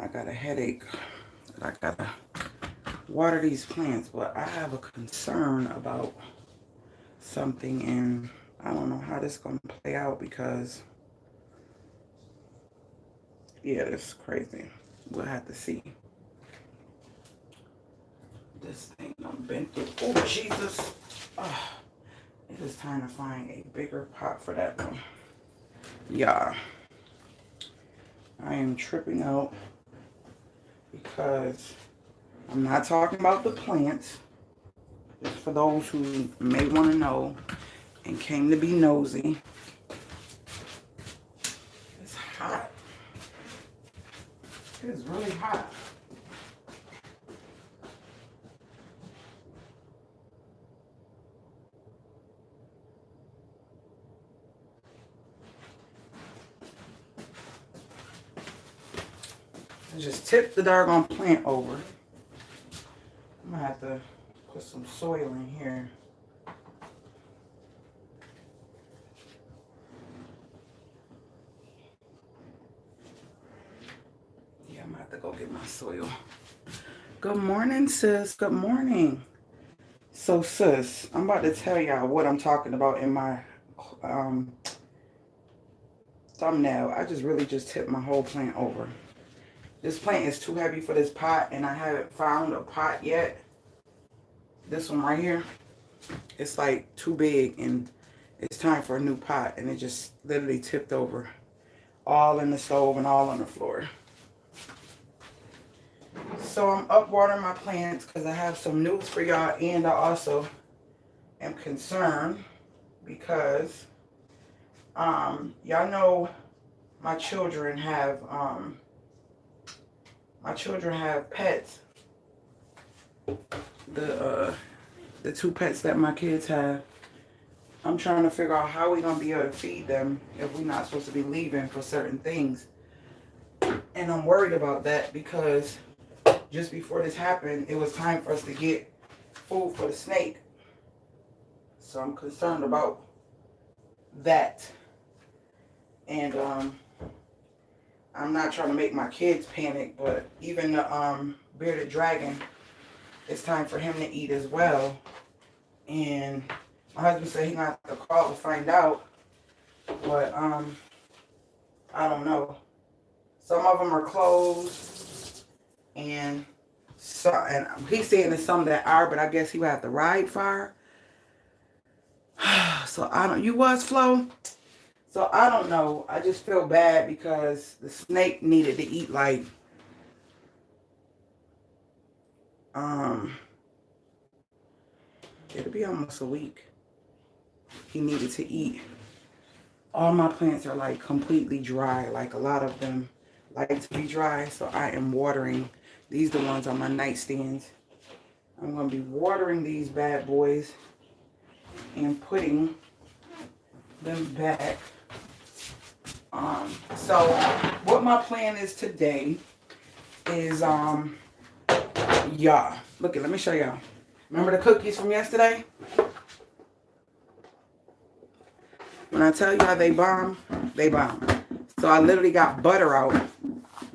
I got a headache. I gotta water these plants, but I have a concern about something, and I don't know how this is gonna play out because, yeah, this is crazy. We'll have to see. This thing I'm bent through. Oh, Jesus. Oh, it is time to find a bigger pot for that one. Yeah. I am tripping out because I'm not talking about the plants. Just for those who may want to know and came to be nosy. It's hot. It is really hot. I just tipped the doggone plant over. I'm gonna have to put some soil in here. Yeah, I'm gonna have to go get my soil. Good morning, sis. Good morning. So, sis, I'm about to tell y'all what I'm talking about in my thumbnail. I really just tipped my whole plant over. This plant is too heavy for this pot, and I haven't found a pot yet. This one right here, it's like too big, and it's time for a new pot, and it just literally tipped over. All in the stove and all on the floor. So I'm up watering my plants because I have some news for y'all, and I also am concerned because y'all know my children have pets. The two pets that my kids have. I'm trying to figure out how we're gonna be able to feed them if we're not supposed to be leaving for certain things. And I'm worried about that because just before this happened, it was time for us to get food for the snake. So I'm concerned about that. And I'm not trying to make my kids panic, but even the bearded dragon, it's time for him to eat as well. And my husband said he's gonna have to call to find out, but I don't know. Some of them are closed, and he's saying there's some that are, but I guess he would have to ride far. So I don't. You was Flo. So I don't know. I just feel bad because the snake needed to eat like it'll be almost a week. He needed to eat. All my plants are like completely dry. Like a lot of them like to be dry. So I am watering. These are the ones on my nightstands. I'm going to be watering these bad boys and putting them back. So what my plan is today is, yeah. Look, let me show y'all. Remember the cookies from yesterday? When I tell y'all they bomb, they bomb. So I literally got butter out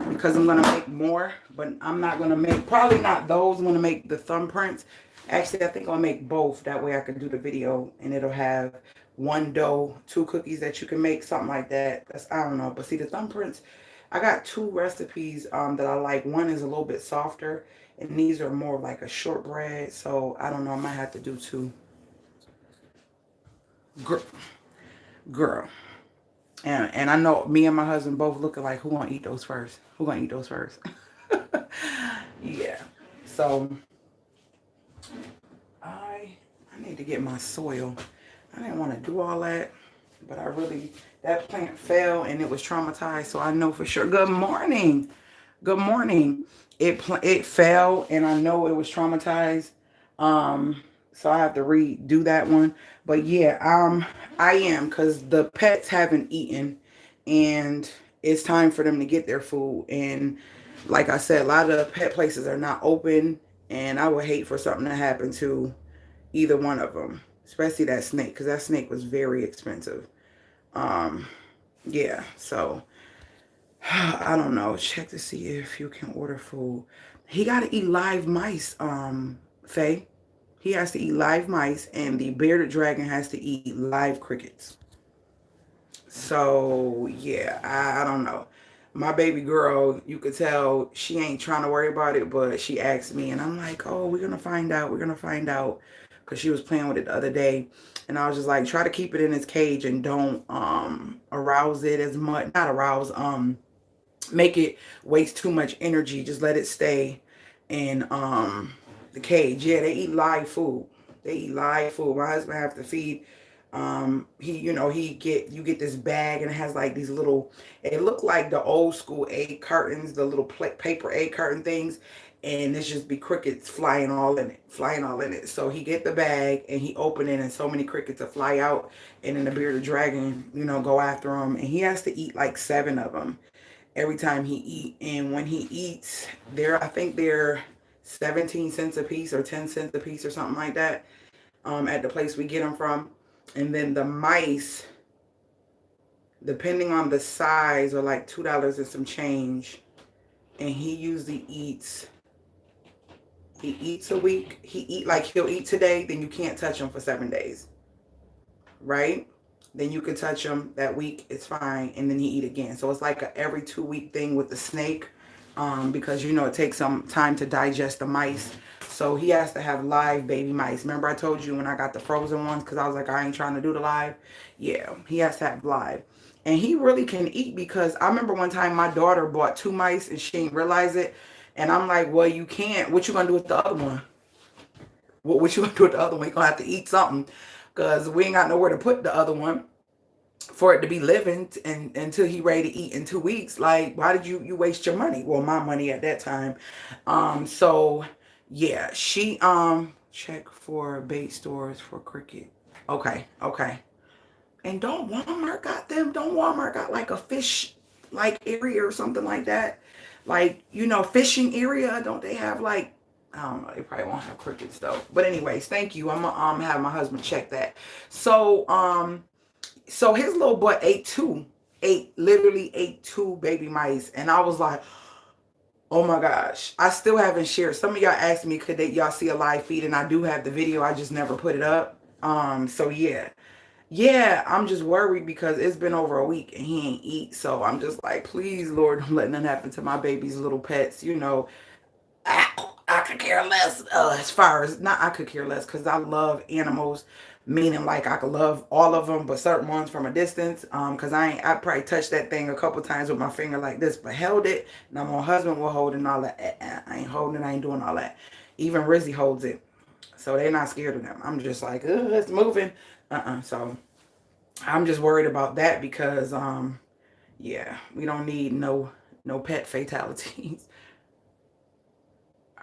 because I'm going to make more, but I'm not going to make, probably not those. I'm going to make the thumbprints. Actually, I think I'll make both. That way I can do the video and it'll have one dough, 2 cookies that you can make, something like that. I don't know. But see, the thumbprints, I got 2 recipes that I like. One is a little bit softer, and these are more like a shortbread. So I don't know. I might have to do 2. Girl. And I know me and my husband both looking like, who gonna eat those first? Who gonna eat those first? Yeah. So I need to get my soil. I didn't want to do all that, but that plant fell and it was traumatized, so I know for sure. Good morning. Good morning. it fell, and I know it was traumatized. So I have to redo that one. But yeah, I am, because the pets haven't eaten, and it's time for them to get their food. And like I said, a lot of the pet places are not open, and I would hate for something to happen to either one of them, especially that snake, because that snake was very expensive. Um, yeah, so I don't know. Check to see if you can order food. He got to eat live mice, Faye. He has to eat live mice, and the bearded dragon has to eat live crickets. So, yeah, I don't know. My baby girl, you could tell she ain't trying to worry about it, but she asked me, and I'm like, oh, we're going to find out. We're going to find out. Because she was playing with it the other day. And I was just like, try to keep it in its cage and don't arouse it as much. Not arouse, make it waste too much energy. Just let it stay in the cage. Yeah, they eat live food. They eat live food. My husband have to feed. He, you get this bag, and it has like these little, it look like the old school egg curtains, the little paper egg curtain things, and it's just be crickets flying all in it. So he get the bag and he open it, and so many crickets will fly out, and then the bearded dragon, go after him, and he has to eat like 7 of them every time he eat. And when he eats, I think they're 17 cents a piece or 10 cents a piece or something like that, at the place we get them from. And then the mice, depending on the size, are like $2 and some change. And he usually eats a week. He'll eat today, then you can't touch him for 7 days, right? Then you can touch him that week, it's fine, and then he eat again. So it's like a every 2-week thing with the snake, because it takes some time to digest the mice. So he has to have live baby mice. Remember I told you when I got the frozen ones, because I was like, I ain't trying to do the live. Yeah, he has to have live. And he really can eat, because I remember one time my daughter bought 2 mice and she didn't realize it. And I'm like, well, you can't. What you gonna do with the other one? What you gonna do with the other one? You gonna have to eat something, because we ain't got nowhere to put the other one for it to be living and until he ready to eat in 2 weeks. Like, why did you waste your money? Well, my money at that time. So yeah, she check for bait stores for cricket. Okay. And don't Walmart got like a fish like area or something like that? Like, fishing area, don't they have like, I don't know, they probably won't have crickets though. But anyways, thank you. I'm gonna have my husband check that. So his little butt literally ate 2 baby mice. And I was like, oh my gosh. I still haven't shared. Some of y'all asked me, could y'all see a live feed? And I do have the video. I just never put it up. So yeah. Yeah, I'm just worried because it's been over a week and he ain't eat. So I'm just like, please, Lord, don't let nothing happen to my baby's little pets. I could care less, as far as, not I could care less, because I love animals, meaning like I could love all of them, but certain ones from a distance, because I probably touched that thing a couple times with my finger like this, but held it. Now my husband will hold it and all that. I ain't holding it, I ain't doing all that. Even Rizzy holds it, so they're not scared of them. I'm just like, it's moving. So I'm just worried about that, because yeah, we don't need no pet fatalities.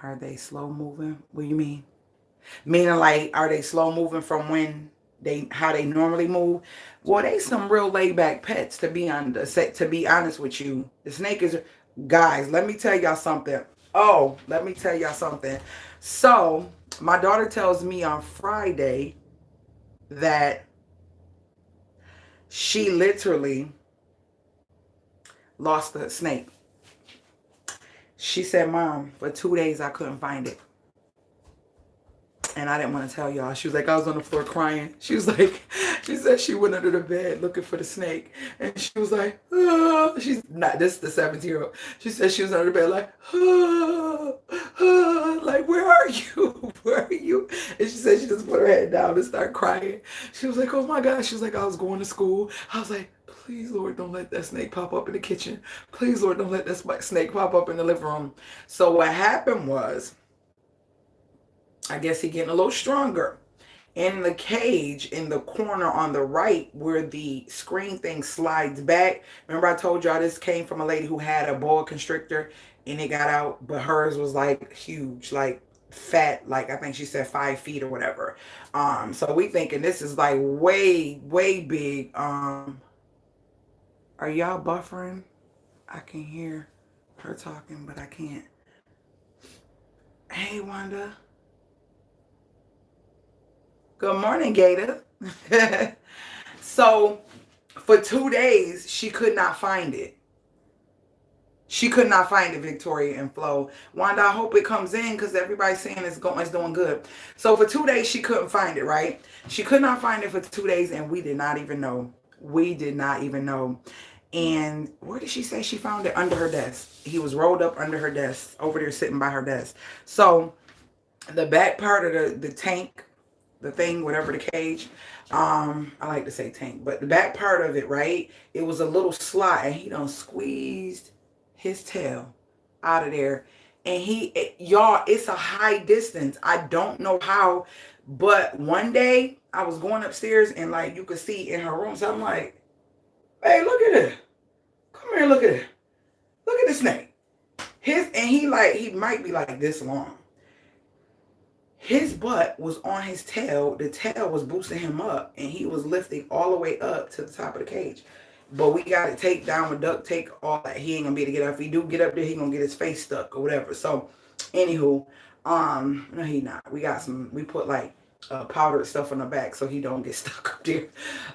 Are they slow moving? What do you mean? Meaning, like, are they slow moving from how they normally move? Well, they some real laid back pets, to be honest with you. The snake is, guys, let me tell y'all something. Oh, let me tell y'all something. So my daughter tells me on Friday that she literally lost the snake. She said, Mom, for 2 days I couldn't find it. And I didn't want to tell y'all. She was like, I was on the floor crying. She was like, she said she went under the bed looking for the snake. And she was like, oh. She's not, this is the 17-year-old. She said she was under the bed like, oh, oh, like, where are you? Where are you? And she said she just put her head down and started crying. She was like, oh my gosh. She was like, I was going to school. I was like, please, Lord, don't let that snake pop up in the kitchen. Please, Lord, don't let that snake pop up in the living room. So what happened was, I guess he getting a little stronger. In the cage, in the corner on the right, where the screen thing slides back. Remember I told y'all this came from a lady who had a boa constrictor, and it got out, but hers was like huge, like fat, like I think she said 5 feet or whatever. So we thinking this is like way, way big. Are y'all buffering? I can hear her talking, but I can't. Hey, Wanda. Good morning, Gator. So for 2 days, she could not find it. She could not find it, Victoria and Flo. Wanda, I hope it comes in because everybody's saying it's doing good. So for 2 days, she couldn't find it, right? She could not find it for 2 days, and we did not even know. We did not even know. And where did she say she found it? Under her desk. He was rolled up under her desk, over there sitting by her desk. So the back part of the tank, the thing, whatever, the cage, I like to say tank, but the back part of it, right, it was a little slot, and he done squeezed his tail out of there. And y'all, it's a high distance. I don't know how, but one day I was going upstairs, and like you could see in her room, so I'm like, hey, look at it. Come here, look at it. Look at the snake. He might be like this long. His butt was on his tail. The tail was boosting him up, and he was lifting all the way up to the top of the cage. But we got to take down with duct tape, all that. He ain't gonna be able to get up. If he do get up there, he gonna get his face stuck or whatever. So, anywho, no, he not. We put like powdered stuff on the back so he don't get stuck up there.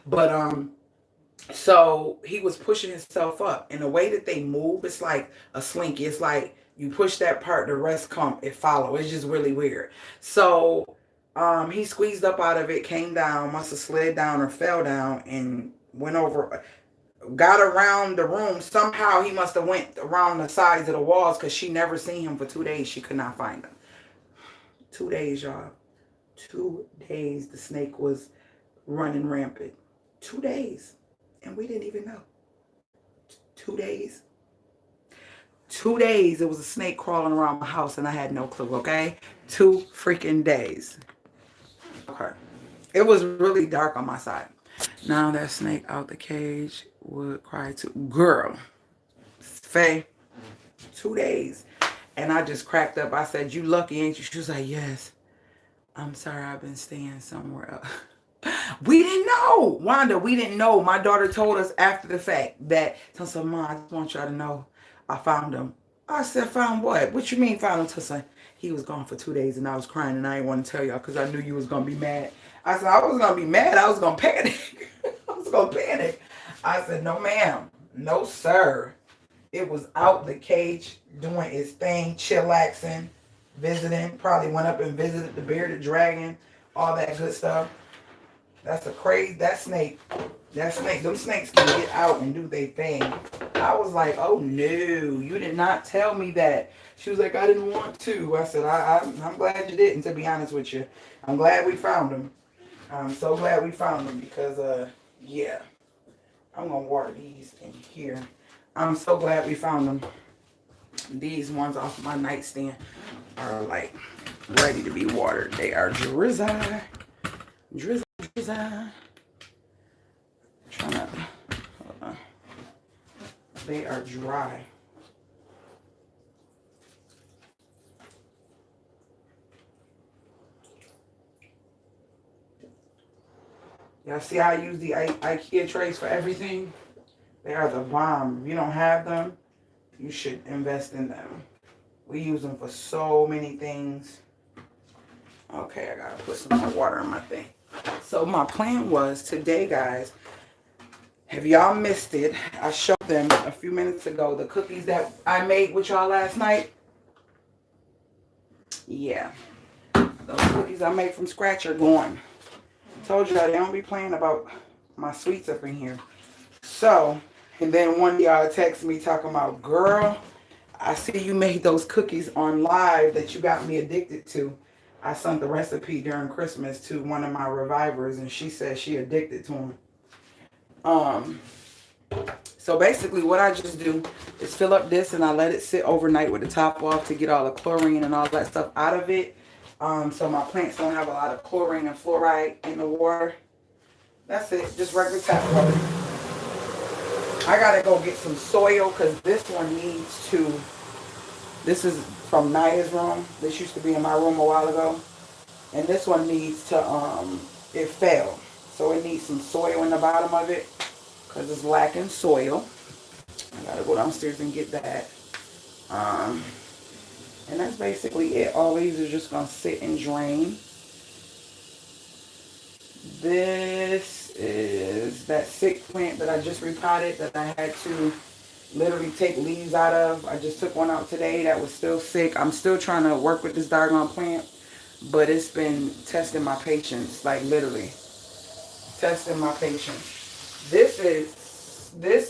But so he was pushing himself up, and the way that they move, it's like a slinky. It's like you push that part, the rest come, it follow. It's just really weird. So he squeezed up out of it, came down, must have slid down or fell down, and went over, got around the room. Somehow he must have went around the sides of the walls, because she never seen him for 2 days. She could not find him. 2 days, y'all. 2 days the snake was running rampant. 2 days. And we didn't even know. 2 days. 2 days, it was a snake crawling around my house, and I had no clue, okay? 2 freaking days. Okay. It was really dark on my side. Now that snake out the cage would cry too. Girl. Faye. 2 days. And I just cracked up. I said, you lucky, ain't you? She was like, yes. I'm sorry, I've been staying somewhere else. We didn't know, Wanda. We didn't know. My daughter told us after the fact that, so Mom, I just want y'all to know I found him. I said, found what? What you mean found him? Tessa? He was gone for 2 days, and I was crying, and I didn't want to tell y'all because I knew you was gonna be mad. I said, I was gonna be mad. I was gonna panic. I was gonna panic. I said, no, ma'am, no, sir. It was out the cage doing its thing, chillaxing, visiting. Probably went up and visited the bearded dragon, all that good stuff. That's a crazy, that snake, them snakes can get out and do their thing. I was like, oh no, you did not tell me that. She was like, I didn't want to. I said, I'm glad you didn't, to be honest with you. I'm glad we found them. I'm so glad we found them because, yeah. I'm going to water these in here. I'm so glad we found them. These ones off my nightstand are like ready to be watered. They are drizzy. Trying to, they are dry. Y'all see how I use the IKEA trays for everything? They are the bomb. If you don't have them, you should invest in them. We use them for so many things. Okay, I gotta put some more water in my thing. So my plan was today, guys, have y'all missed it? I showed them a few minutes ago the cookies that I made with y'all last night. Yeah, those cookies I made from scratch are gone. Told y'all they don't be playing about my sweets up in here. So, and then one of y'all texted me talking about, girl, I see you made those cookies on live that you got me addicted to. I sent the recipe during Christmas to one of my revivers, and she said she addicted to them. So basically what I just do is fill up this, and I let it sit overnight with the top off to get all the chlorine and all that stuff out of it. So my plants don't have a lot of chlorine and fluoride in the water. That's it, just regular tap water. I gotta go get some soil because this one needs to This is from Naya's room. This used to be in my room a while ago. And this one needs to, it fell. So it needs some soil in the bottom of it because it's lacking soil. I gotta go downstairs and get that. And that's basically it. All these are just gonna sit and drain. This is that sick plant that I just repotted that I had to literally take leaves out of. I just took one out today that was still sick. I'm still trying to work with this doggone plant, but it's been testing my patience, like literally testing my patience. This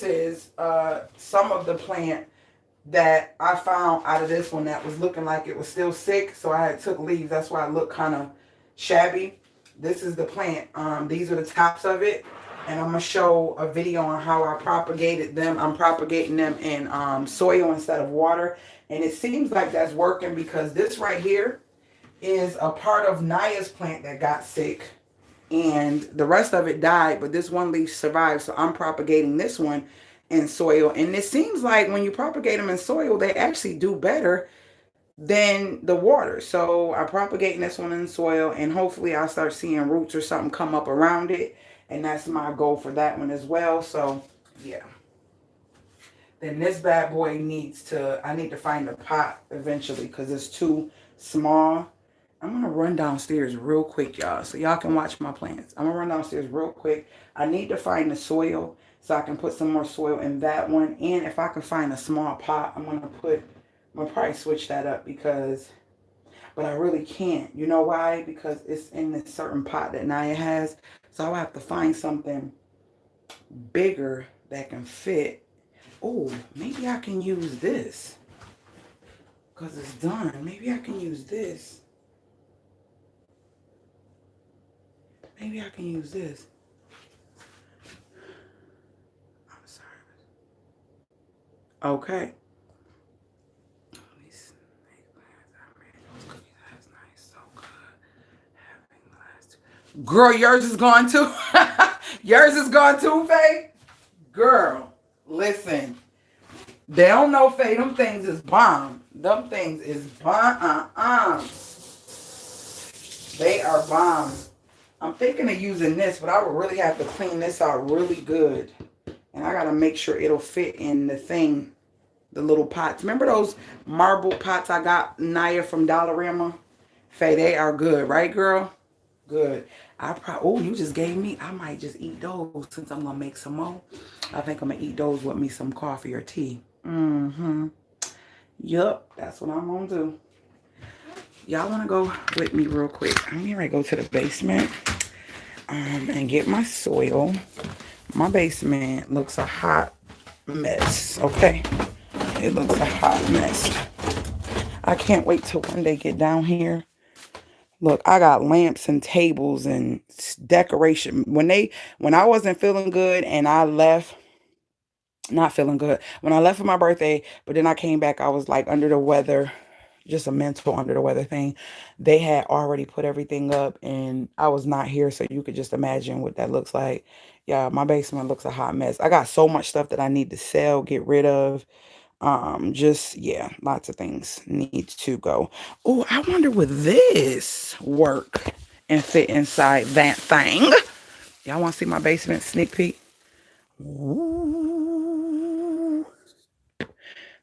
is some of the plant that I found out of this one that was looking like it was still sick, so I had took leaves. That's why I look kind of shabby. This is the plant. These are the tops of it, and I'm gonna show a video on how I propagated them. I'm propagating them in soil instead of water, and it seems like that's working because this right here is a part of Naya's plant that got sick, and the rest of it died, but this one leaf survived. So I'm propagating this one in soil, and it seems like when you propagate them in soil, they actually do better than the water. So I'm propagating this one in soil, and hopefully I'll start seeing roots or something come up around it, and that's my goal for that one as well. So yeah, then this bad boy needs to, I need to find a pot eventually because it's too small. I'm going to run downstairs real quick, y'all, so y'all can watch my plants. I'm going to run downstairs real quick. I need to find the soil so I can put some more soil in that one. And if I can find a small pot, I'm going to probably switch that up because, but I really can't. You know why? Because it's in this certain pot that Naya has. So I'll have to find something bigger that can fit. Oh, maybe I can use this because it's done. Maybe I can use this. Maybe I can use this. I'm sorry. Okay. Girl, yours is gone too. Yours is gone too, Faye. Girl, listen. They don't know, Faye. Them things is bomb. Them things is bomb. They are bomb. I'm thinking of using this, but I would really have to clean this out really good. And I got to make sure it'll fit in the thing, the little pots. Remember those marble pots I got, Naya, from Dollarama? Faye, they are good, right, girl? Good. Oh, you just gave me, I might just eat those since I'm going to make some more. I think I'm going to eat those with me some coffee or tea. Yup, that's what I'm going to do. Y'all want to go with me real quick? I'm going to go to the basement and get my soil. My basement looks a hot mess, okay? It looks a hot mess. I can't wait till one day get down here. Look, I got lamps and tables and decoration. When I wasn't feeling good and I left, not feeling good. When I left for my birthday, but then I came back, I was like under the weather, just a mental under the weather thing. They had already put everything up and I was not here, so you could just imagine what that looks like. Yeah, my basement looks a hot mess. I got so much stuff that I need to sell, get rid of. Just, yeah, lots of things need to go. Oh, I wonder would this work and fit inside that thing? Y'all want to see my basement sneak peek? Ooh.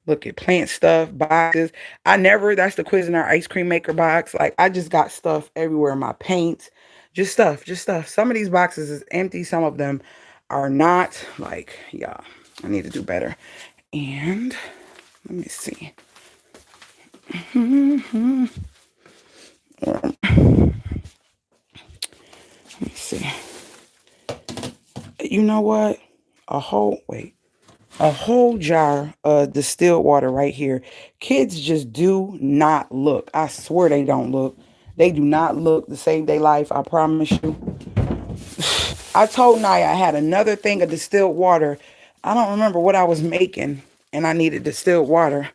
Look at plant stuff, boxes. That's the Cuisinart ice cream maker box. Like, I just got stuff everywhere. My paint, just stuff. Some of these boxes is empty. Some of them are not. Like, yeah, I need to do better. And let me see. Let me see. You know what? A whole jar of distilled water right here. Kids just do not look. I swear they don't look. They do not look to save their life. I promise you. I told Naya I had another thing of distilled water. I don't remember what I was making, and I needed distilled water.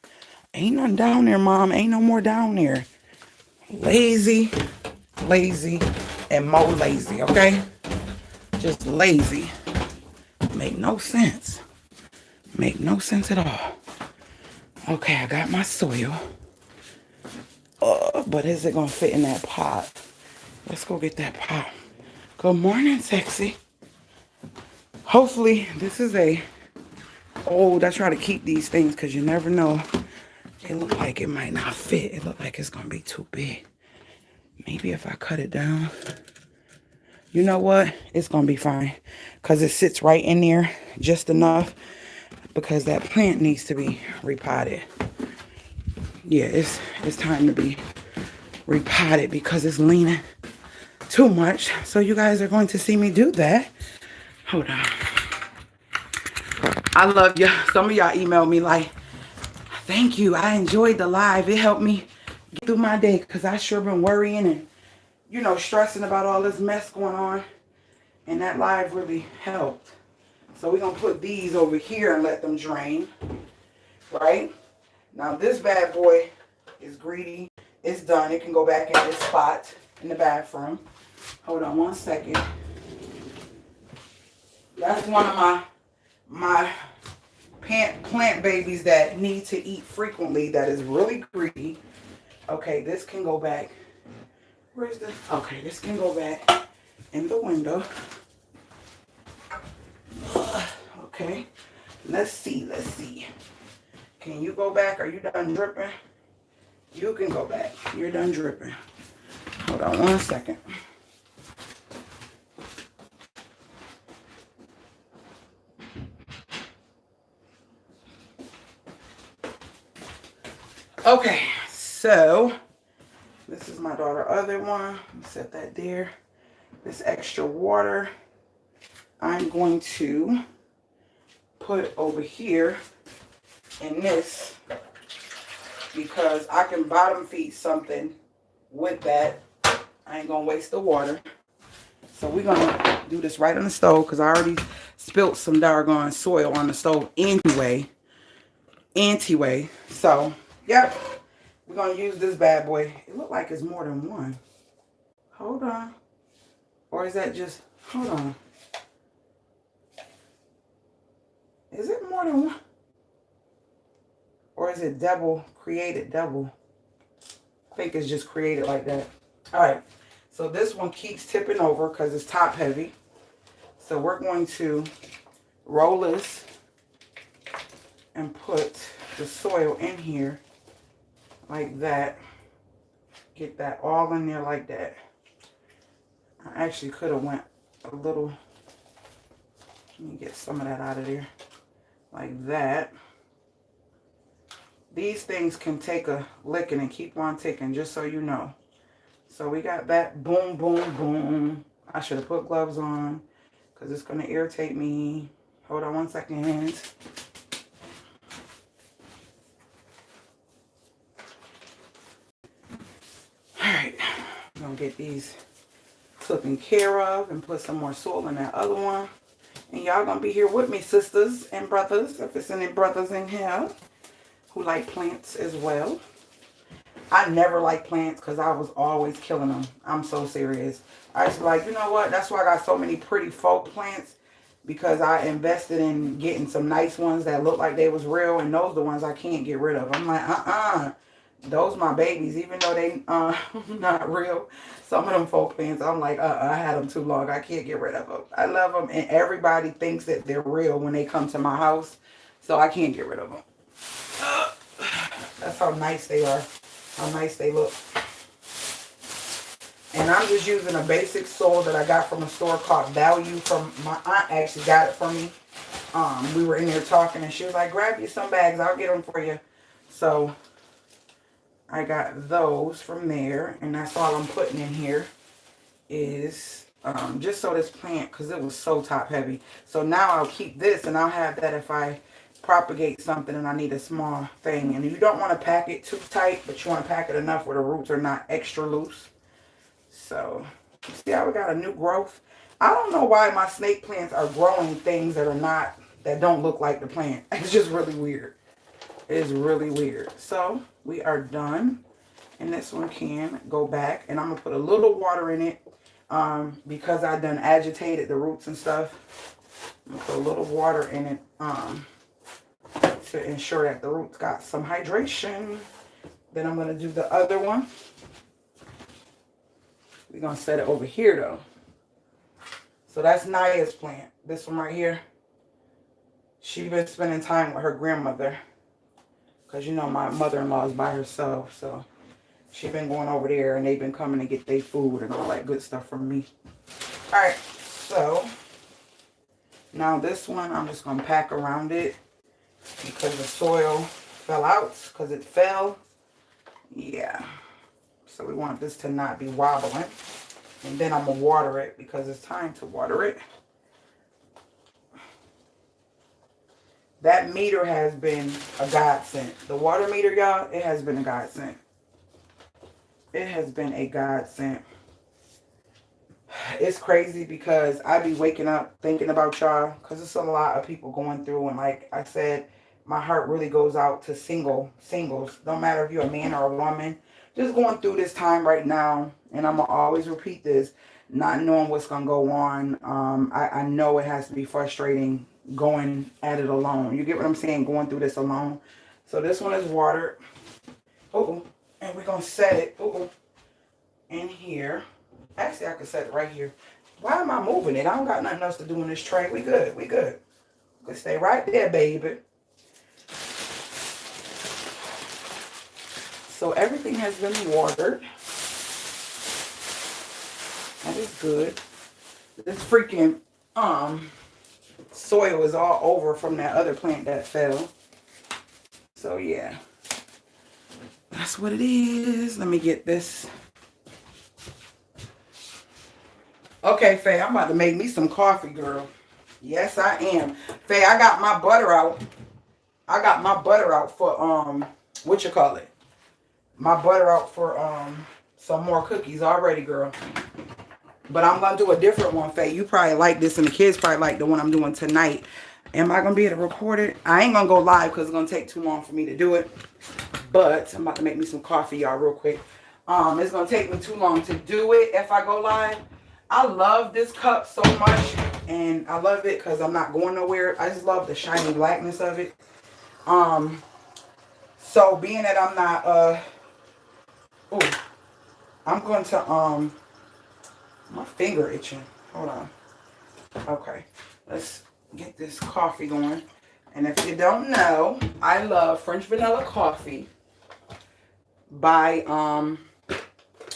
Ain't nothing down there, Mom. Ain't no more down there. Lazy, and more lazy, okay? Just lazy. Make no sense. Make no sense at all. Okay, I got my soil. But is it gonna fit in that pot? Let's go get that pot. Good morning, sexy. Hopefully, this is a old. I try to keep these things because you never know. It look like it might not fit. It look like it's gonna be too big. Maybe if I cut it down. You know what? It's gonna be fine because it sits right in there just enough because that plant needs to be repotted. Yeah, it's time to be repotted because it's leaning too much. So you guys are going to see me do that. Hold on. I love you. Some of y'all emailed me like, thank you. I enjoyed the live. It helped me get through my day because I sure been worrying and, you know, stressing about all this mess going on. And that live really helped. So we're going to put these over here and let them drain. Right? Now this bad boy is greedy. It's done. It can go back in this spot in the bathroom. Hold on one second. That's one of my plant babies that need to eat frequently, that is really greedy. Okay, this can go back. Where's this? Okay, this can go back in the window. Okay, let's see. Can you go back? Are you done dripping? You can go back. You're done dripping. Hold on one second. Okay, so this is my daughter's other one. Set that there. This extra water I'm going to put over here in this because I can bottom feed something with that. I ain't gonna waste the water. So we're gonna do this right on the stove because I already spilt some doggone soil on the stove anyway. So, yep. We're gonna use this bad boy. It looked like it's more than one. Hold on. Or is that just, hold on. Is it more than one? Or is it double, created double? I think it's just created like that. All right. So this one keeps tipping over because it's top heavy. So we're going to roll this and put the soil in here like that. Get that all in there like that. I actually could have went a little, let me get some of that out of there. Like that. These things can take a licking and keep on ticking, just so you know. So we got that. Boom, boom, boom. I should have put gloves on because it's going to irritate me. Hold on one second. Alright. I'm going to get these taken care of and put some more soil in that other one. And y'all going to be here with me, sisters and brothers, if it's any brothers in here who like plants as well. I never liked plants because I was always killing them. I'm so serious. I was like, you know what? That's why I got so many pretty folk plants, because I invested in getting some nice ones that look like they was real, and those are the ones I can't get rid of. I'm like, those my babies, even though they not real. Some of them folk plants, I'm like, I had them too long. I can't get rid of them. I love them, and everybody thinks that they're real when they come to my house, so I can't get rid of them. That's how nice they are. How nice they look. And I'm just using a basic soil that I got from a store called Value. From my aunt actually got it from me. We were in there talking and she was like, grab you some bags, I'll get them for you. So I got those from there, and that's all I'm putting in here is just so this plant, because it was so top heavy. So now I'll keep this, and I'll have that if I propagate something and I need a small thing. And you don't want to pack it too tight, but you want to pack it enough where the roots are not extra loose. So see how we got a new growth. I don't know why my snake plants are growing things that don't look like the plant. It's just really weird. It is really weird. So we are done, and this one can go back, and I'm gonna put a little water in it because I done agitated the roots and stuff. I'm gonna put a little water in it to ensure that the roots got some hydration. Then I'm going to do the other one. We're going to set it over here though. So that's Naya's plant. This one right here. She's been spending time with her grandmother. Because you know my mother-in-law is by herself. So she's been going over there and they've been coming to get their food and all that good stuff from me. Alright, so now this one I'm just going to pack around it. Because the soil fell out. Because it fell. Yeah. So we want this to not be wobbling. And then I'm going to water it because it's time to water it. That meter has been a godsend. The water meter, y'all, it has been a godsend. It has been a godsend. It's crazy because I be waking up thinking about y'all because it's a lot of people going through. And like I said, my heart really goes out to singles. Don't matter if you're a man or a woman. Just going through this time right now. And I'm going to always repeat this. Not knowing what's going to go on. I know it has to be frustrating going at it alone. You get what I'm saying? Going through this alone. So this one is watered. And we're going to set it in here. Actually, I could set it right here. Why am I moving it? I don't got nothing else to do in this tray. We good. We good. Could stay right there, baby. So everything has been watered. That is good. This freaking soil is all over from that other plant that fell. So yeah. That's what it is. Let me get this. Okay, Faye, I'm about to make me some coffee, girl. Yes, I am. Faye, I got my butter out. I got my butter out for, what you call it? My butter out for, some more cookies already, girl. But I'm going to do a different one, Faye. You probably like this, and the kids probably like the one I'm doing tonight. Am I going to be able to record it? I ain't going to go live because it's going to take too long for me to do it. But I'm about to make me some coffee, y'all, real quick. It's going to take me too long to do it if I go live. I love this cup so much, and I love it because I'm not going nowhere. I just love the shiny blackness of it. So being that I'm not, I'm going to, my finger itching. Hold on. Okay, let's get this coffee going. And if you don't know, I love French vanilla coffee by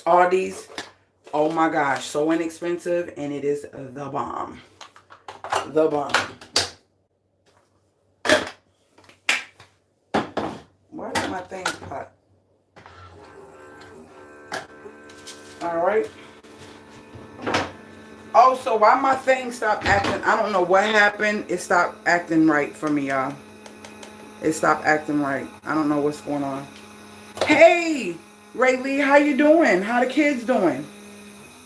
Aldi's. Oh my gosh, so inexpensive, and it is the bomb. The bomb. Why is my thing hot? Alright. Oh, so why my thing stopped acting? I don't know what happened. It stopped acting right for me, y'all. It stopped acting right. I don't know what's going on. Hey, Ray Lee, how you doing? How the kids doing?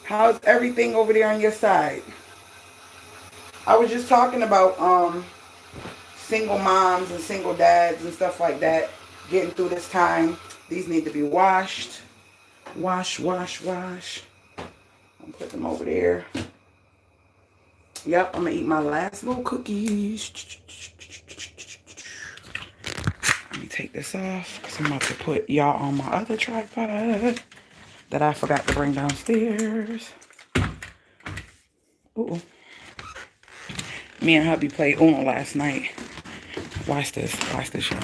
How's everything over there on your side? I was just talking about single moms and single dads and stuff like that. Getting through this time. These need to be washed. Wash, wash, wash. I'll put them over there. Yep, I'm going to eat my last little cookies. Let me take this off because I'm about to put y'all on my other tripod that I forgot to bring downstairs. Ooh. Me and hubby played Uno last night. Watch this. Watch this, y'all.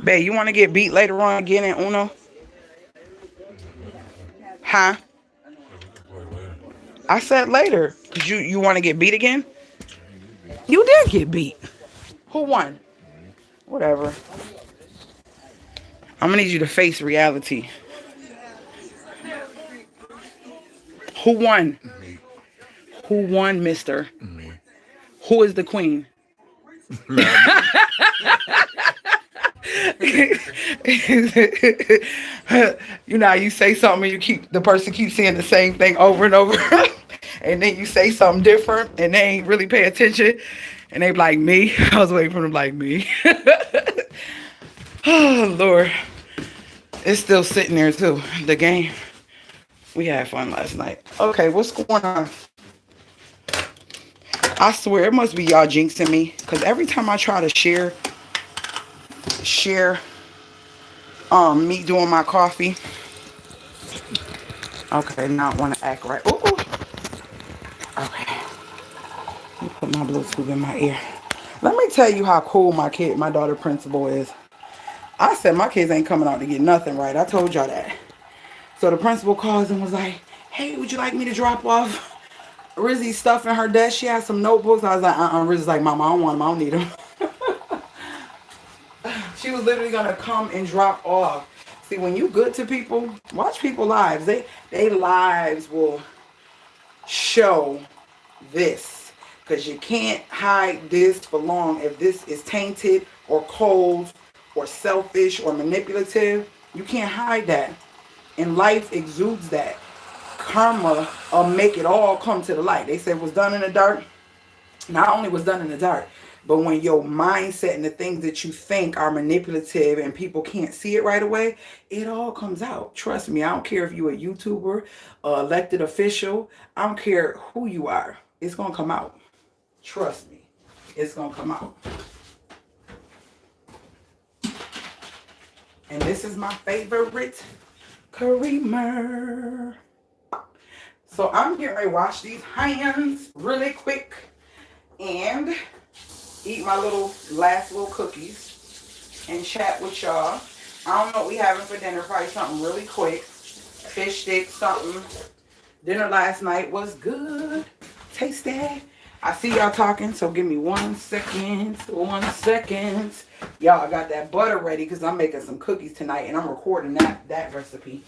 Babe, you want to get beat later on again in Uno? Huh? I said later. Because you want to get beat again? You did get beat. Who won? Whatever. I'm going to need you to face reality. Who won? Me. Who won, mister? Me. Who is the queen? You know, you say something and the person keeps saying the same thing over and over. And then you say something different and they ain't really pay attention. And they be like, me? I was waiting for them like me. Oh, Lord. It's still sitting there, too. The game. We had fun last night. Okay, what's going on? I swear it must be y'all jinxing me. Because every time I try to share me doing my coffee. Okay, now I want to act right. Ooh. Okay. Let me put my Bluetooth in my ear. Let me tell you how cool my daughter principal is. I said my kids ain't coming out to get nothing right. I told y'all that. So the principal calls and was like, hey, would you like me to drop off Rizzy's stuff in her desk? She has some notebooks. I was like, Rizzy's like, Mama, I don't want them. I don't need them. She was literally going to come and drop off. See, when you good to people, watch people's lives. They lives will show this. Because you can't hide this for long. If this is tainted or cold or selfish or manipulative, you can't hide that. And life exudes that. Karma make it all come to the light. They said what's done in the dark, not only was done in the dark, but when your mindset and the things that you think are manipulative and people can't see it right away, it all comes out. Trust me, I don't care if you're a YouTuber, elected official, I don't care who you are. It's going to come out. Trust me, it's going to come out. And this is my favorite creamer. So I'm getting ready to wash these hands really quick and eat my last little cookies and chat with y'all. I don't know what we having for dinner. Probably something really quick. Fish stick, something. Dinner last night was good. Tasty. I see y'all talking, so give me 1 second. 1 second. Y'all, I got that butter ready because I'm making some cookies tonight and I'm recording that recipe.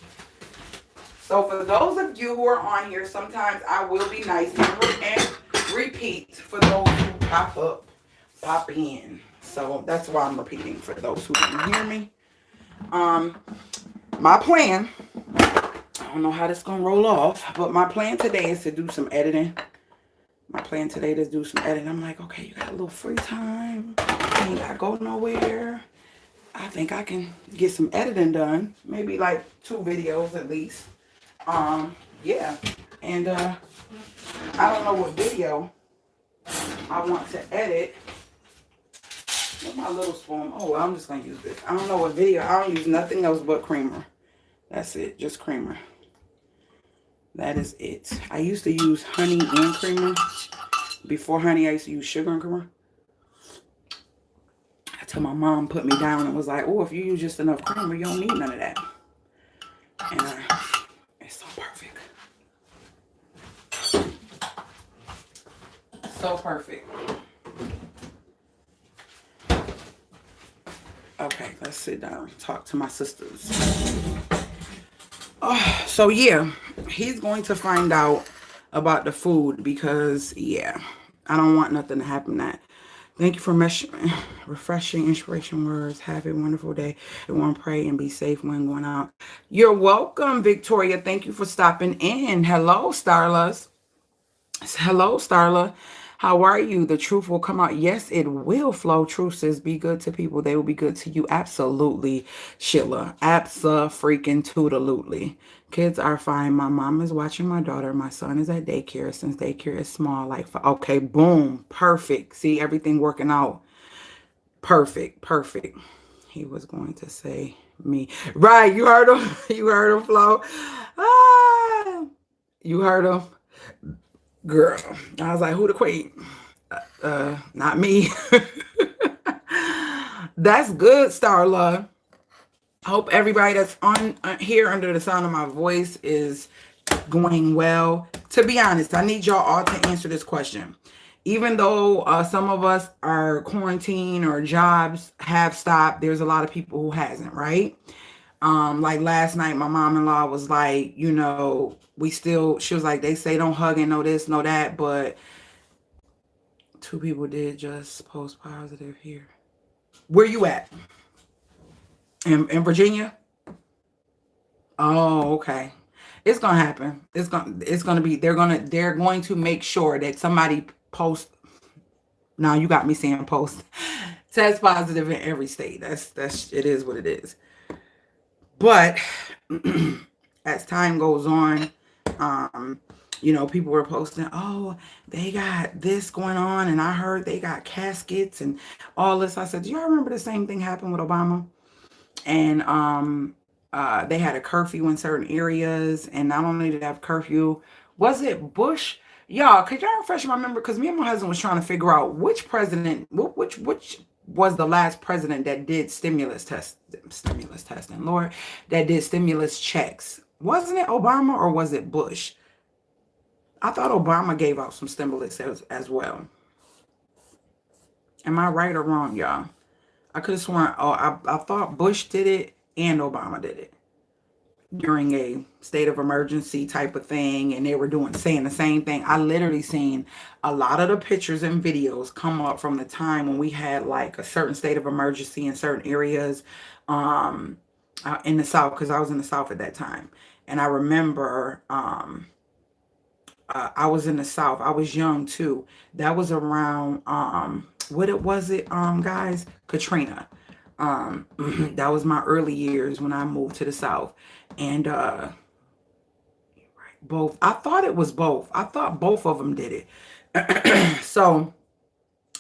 So for those of you who are on here, sometimes I will be nice and repeat for those who pop in. So that's why I'm repeating for those who didn't hear me. My plan, I don't know how this is gonna roll off, but my plan today is to do some editing. I'm like, okay, you got a little free time. You ain't gotta go nowhere. I think I can get some editing done. Maybe like 2 videos at least. Yeah. And I don't know what video I want to edit. Where's my little spoon? Oh, I'm just gonna use this. I don't know what video. I don't use nothing else but creamer. That's it, just creamer. That is it. I used to use honey and creamer. Before honey, I used to use sugar and creamer. Until my mom put me down and was like, oh, if you use just enough creamer, you don't need none of that. And it's so perfect. So perfect. Okay, let's sit down and talk to my sisters. Oh, so yeah, he's going to find out about the food because, yeah, I don't want nothing to happen to that. Thank you for refreshing inspiration words. Have a wonderful day. Everyone pray and be safe when going out. You're welcome, Victoria. Thank you for stopping in. Hello, Starlas. Hello, Starla. How are you? The truth will come out. Yes, it will flow. Truth says be good to people. They will be good to you. Absolutely, Sheila. Abso-freaking-toodalutely. Kids are fine. My mom is watching my daughter. My son is at daycare since daycare is small. Okay, boom. Perfect. See, everything working out. Perfect. Perfect. He was going to say me. Right. You heard him. You heard him, Flo. Ah, you heard him. Girl, I was like, who the queen? Not me. That's good, Starla. I hope everybody that's on here under the sound of my voice is going well. To be honest, I need y'all all to answer this question. Even though some of us are quarantined or jobs have stopped, there's a lot of people who hasn't, right? Like last night, my mom-in-law was like, you know, she was like, they say don't hug and no this, no that, but 2 people did just post positive here. Where you at? In Virginia? Oh, okay. It's gonna happen. It's gonna be, they're going to make sure that somebody post. Now you got me saying post. Test positive in every state. That's it is what it is. But as time goes on, you know, people were posting, oh, they got this going on, and I heard they got caskets and all this. I said, do y'all remember the same thing happened with Obama? And they had a curfew in certain areas, and not only did they have curfew, was it Bush? Y'all, could y'all refresh my memory? Because me and my husband was trying to figure out which president, which was the last president that did stimulus testing, Lord, that did stimulus checks. Wasn't it Obama or was it Bush? I thought Obama gave out some stimulus as well. Am I right or wrong, y'all? I could have sworn, oh, I thought Bush did it and Obama did it during a state of emergency type of thing, and they were saying the same thing. I literally seen a lot of the pictures and videos come up from the time when we had like a certain state of emergency in certain areas in the South, because I was in the South at that time. And I remember I was in the South. I was young too. That was around guys? Katrina. That was my early years when I moved to the South. And both, I thought it was both. I thought both of them did it. So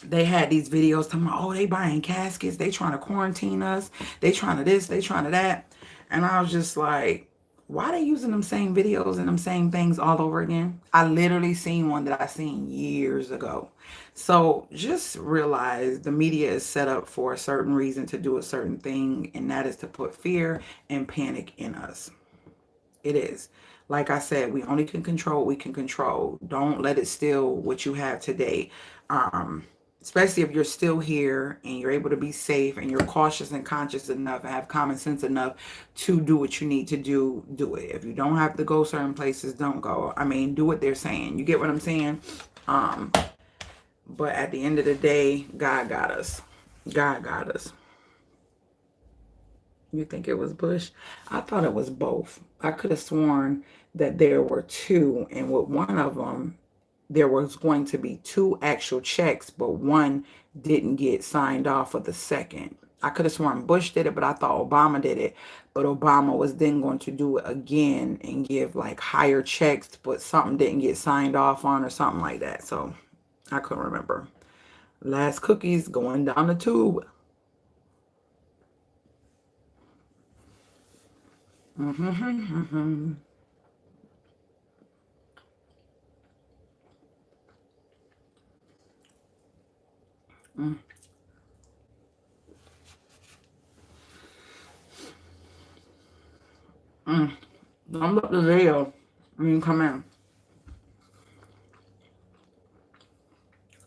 they had these videos talking about, oh, they buying caskets, they trying to quarantine us, they trying to this, they trying to that. And I was just like, why are they using them same videos and them same things all over again? I literally seen one that I seen years ago. So just realize the media is set up for a certain reason to do a certain thing, and that is to put fear and panic in us. It is. Like I said, we only can control what we can control. Don't let it steal what you have today. Especially if you're still here and you're able to be safe and you're cautious and conscious enough and have common sense enough to do what you need to do, do it. If you don't have to go certain places, don't go. I mean, do what they're saying. You get what I'm saying? But at the end of the day, God got us. God got us. You think it was Bush? I thought it was both. I could have sworn that there were two, and with one of them, there was going to be two actual checks, but one didn't get signed off for the second. I could have sworn Bush did it, but I thought Obama did it. But Obama was then going to do it again and give like higher checks, but something didn't get signed off on or something like that. So I couldn't remember. Last cookies going down the tube. Mm. Don't look the video when you come in.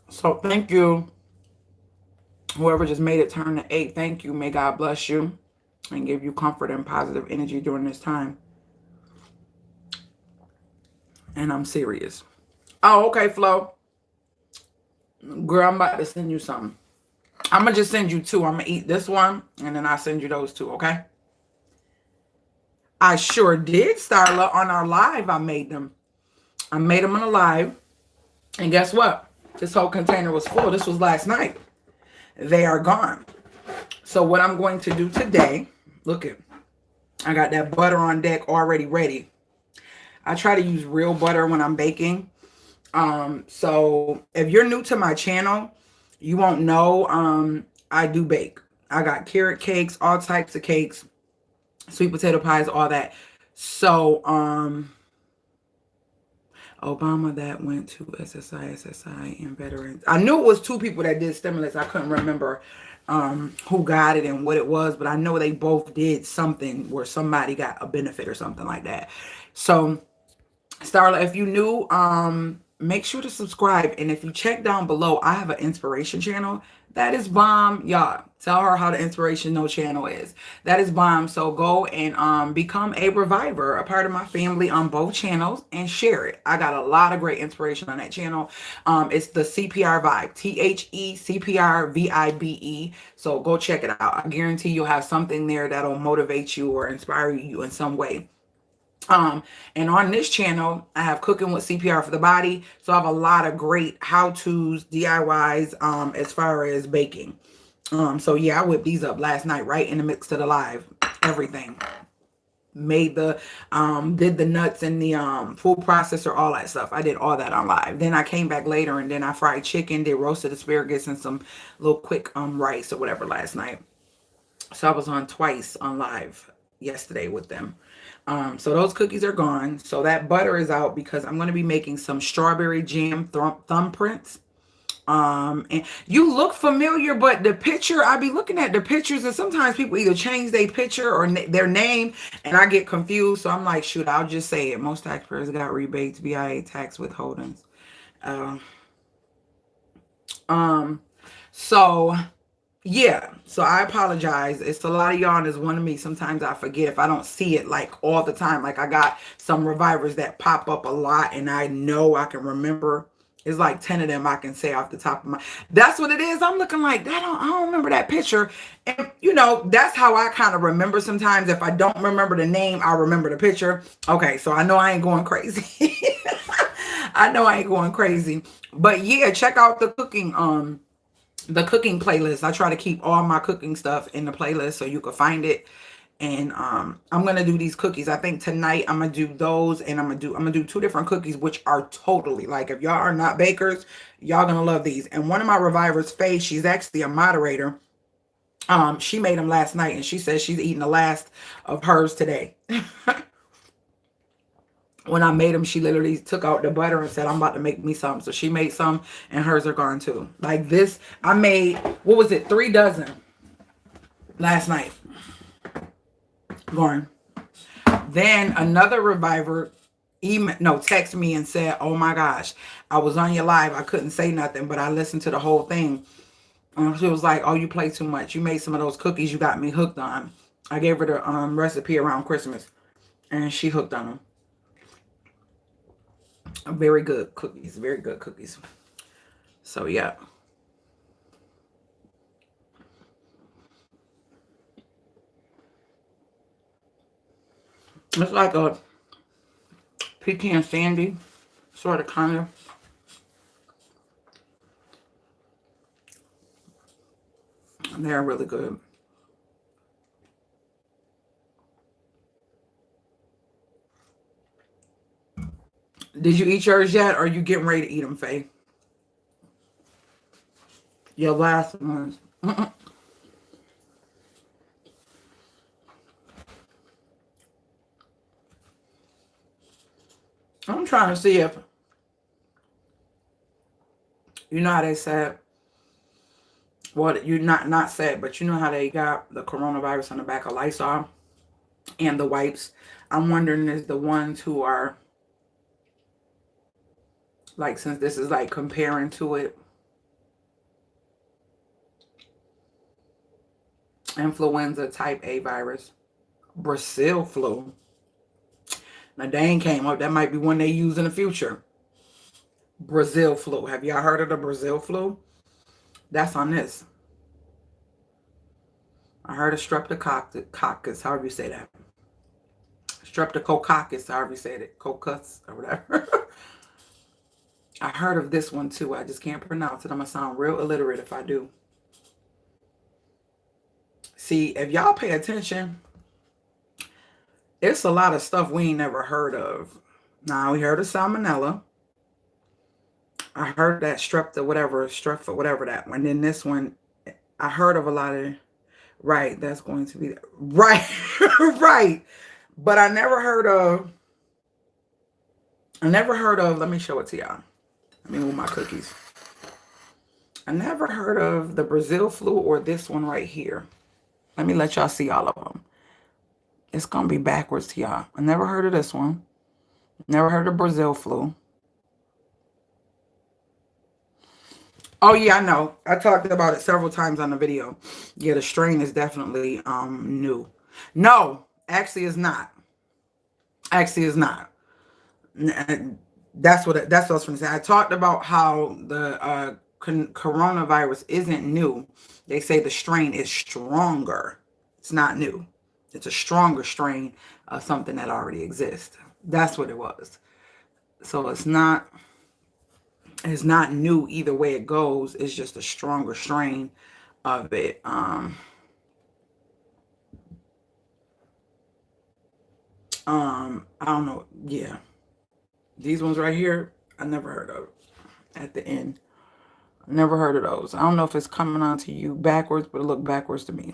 So thank you. Whoever just made it turn to 8, thank you. May God bless you and give you comfort and positive energy during this time. And I'm serious. Oh, okay, Flo. Girl, I'm about to send you something. I'm going to just send you 2. I'm going to eat this one, and then I'll send you those 2, okay? I sure did, Starla. On our live, I made them. I made them on a live. And guess what? This whole container was full. This was last night. They are gone. So what I'm going to do today, look at, I got that butter on deck already ready. I try to use real butter when I'm baking. So if you're new to my channel, you won't know I do bake. I got carrot cakes, all types of cakes, sweet potato pies, all that. So Obama that went to SSI, and veterans. I knew it was 2 people that did stimulus. I couldn't remember who got it and what it was, but I know they both did something where somebody got a benefit or something like that. So Starla, if you new, make sure to subscribe. And if you check down below, I have an inspiration channel. That is bomb. Y'all, tell her how the inspirational channel is. That is bomb. So go and become a reviver, a part of my family on both channels, and share it. I got a lot of great inspiration on that channel. It's the CPR Vibe, TheCPRVibe. So go check it out. I guarantee you'll have something there that'll motivate you or inspire you in some way. And on this channel, I have cooking with CPR for the body. So I have a lot of great how-tos, DIYs, as far as baking. So yeah, I whipped these up last night, right in the mix of the live, everything. made the did the nuts and the food processor, all that stuff. I did all that on live. Then I came back later and then I fried chicken, did roasted asparagus and some little quick rice or whatever last night. So I was on twice on live yesterday with them. So those cookies are gone. So that butter is out because I'm going to be making some strawberry jam thumbprints. And you look familiar, but the picture, I be looking at the pictures and sometimes people either change their picture or their name and I get confused. So I'm like, shoot, I'll just say it. Most taxpayers got rebates, BIA tax withholdings. So yeah, so I apologize. It's a lot of y'all and it's one of me. Sometimes I forget if I don't see it like all the time. Like I got some revivers that pop up a lot and I know I can remember. It's like 10 of them I can say off the top of my. That's what it is. I'm looking like that. I don't remember that picture. And you know, that's how I kind of remember sometimes. If I don't remember the name, I remember the picture. Okay, so I know I ain't going crazy. I know I ain't going crazy. But yeah, check out the cooking playlist. I try to keep all my cooking stuff in the playlist so you can find it. And I'm gonna do these cookies. I think tonight I'm gonna do those, and I'm gonna do two different cookies, which are totally like, if y'all are not bakers, y'all gonna love these. And one of my revivers, Faye, she's actually a moderator. She made them last night, and she says she's eating the last of hers today. When I made them, she literally took out the butter and said, I'm about to make me some. So she made some, and hers are gone too. Like this, I made, what was it, 3 dozen last night. Gone. Then another reviver text me and said, oh my gosh, I was on your live. I couldn't say nothing, but I listened to the whole thing. She was like, oh, you play too much. You made some of those cookies you got me hooked on. I gave her the recipe around Christmas, and she hooked on them. Very good cookies. Very good cookies. So, yeah. It's like a pecan sandy, sort of, kind of. And they're really good. Did you eat yours yet, or are you getting ready to eat them, Faye? Your last ones. I'm trying to see if, you know how they said, well, you not said, but you know how they got the coronavirus on the back of Lysol and the wipes. I'm wondering is the ones who are, like, since this is like comparing to it, influenza type A virus, Brazil flu. Now, Dane came up. That might be one they use in the future. Brazil flu. Have y'all heard of the Brazil flu? That's on this. I heard of streptococcus, however you say that. Streptococcus, however you say it. Coccus or whatever. I heard of this one too. I just can't pronounce it. I'm going to sound real illiterate if I do. See, if y'all pay attention, it's a lot of stuff we ain't never heard of. Now, we heard of salmonella. I heard that strep whatever that one. Then this one, I heard of a lot of, right, that's going to be, right, right. But I never heard of, let me show it to y'all. Let me move my cookies. I never heard of the Brazil flu or this one right here. Let me let y'all see all of them. It's going to be backwards to y'all. I never heard of this one. Never heard of Brazil flu. Oh, yeah, I know. I talked about it several times on the video. Yeah, the strain is definitely new. No, actually it's not. Actually it's not. That's what I was going to say. I talked about how the coronavirus isn't new. They say the strain is stronger. It's not new. It's a stronger strain of something that already exists. That's what it was. So it's not new either way it goes. It's just a stronger strain of it. I don't know. Yeah. These ones right here, I never heard of. At the end. Never heard of those. I don't know if it's coming on to you backwards, but it looked backwards to me.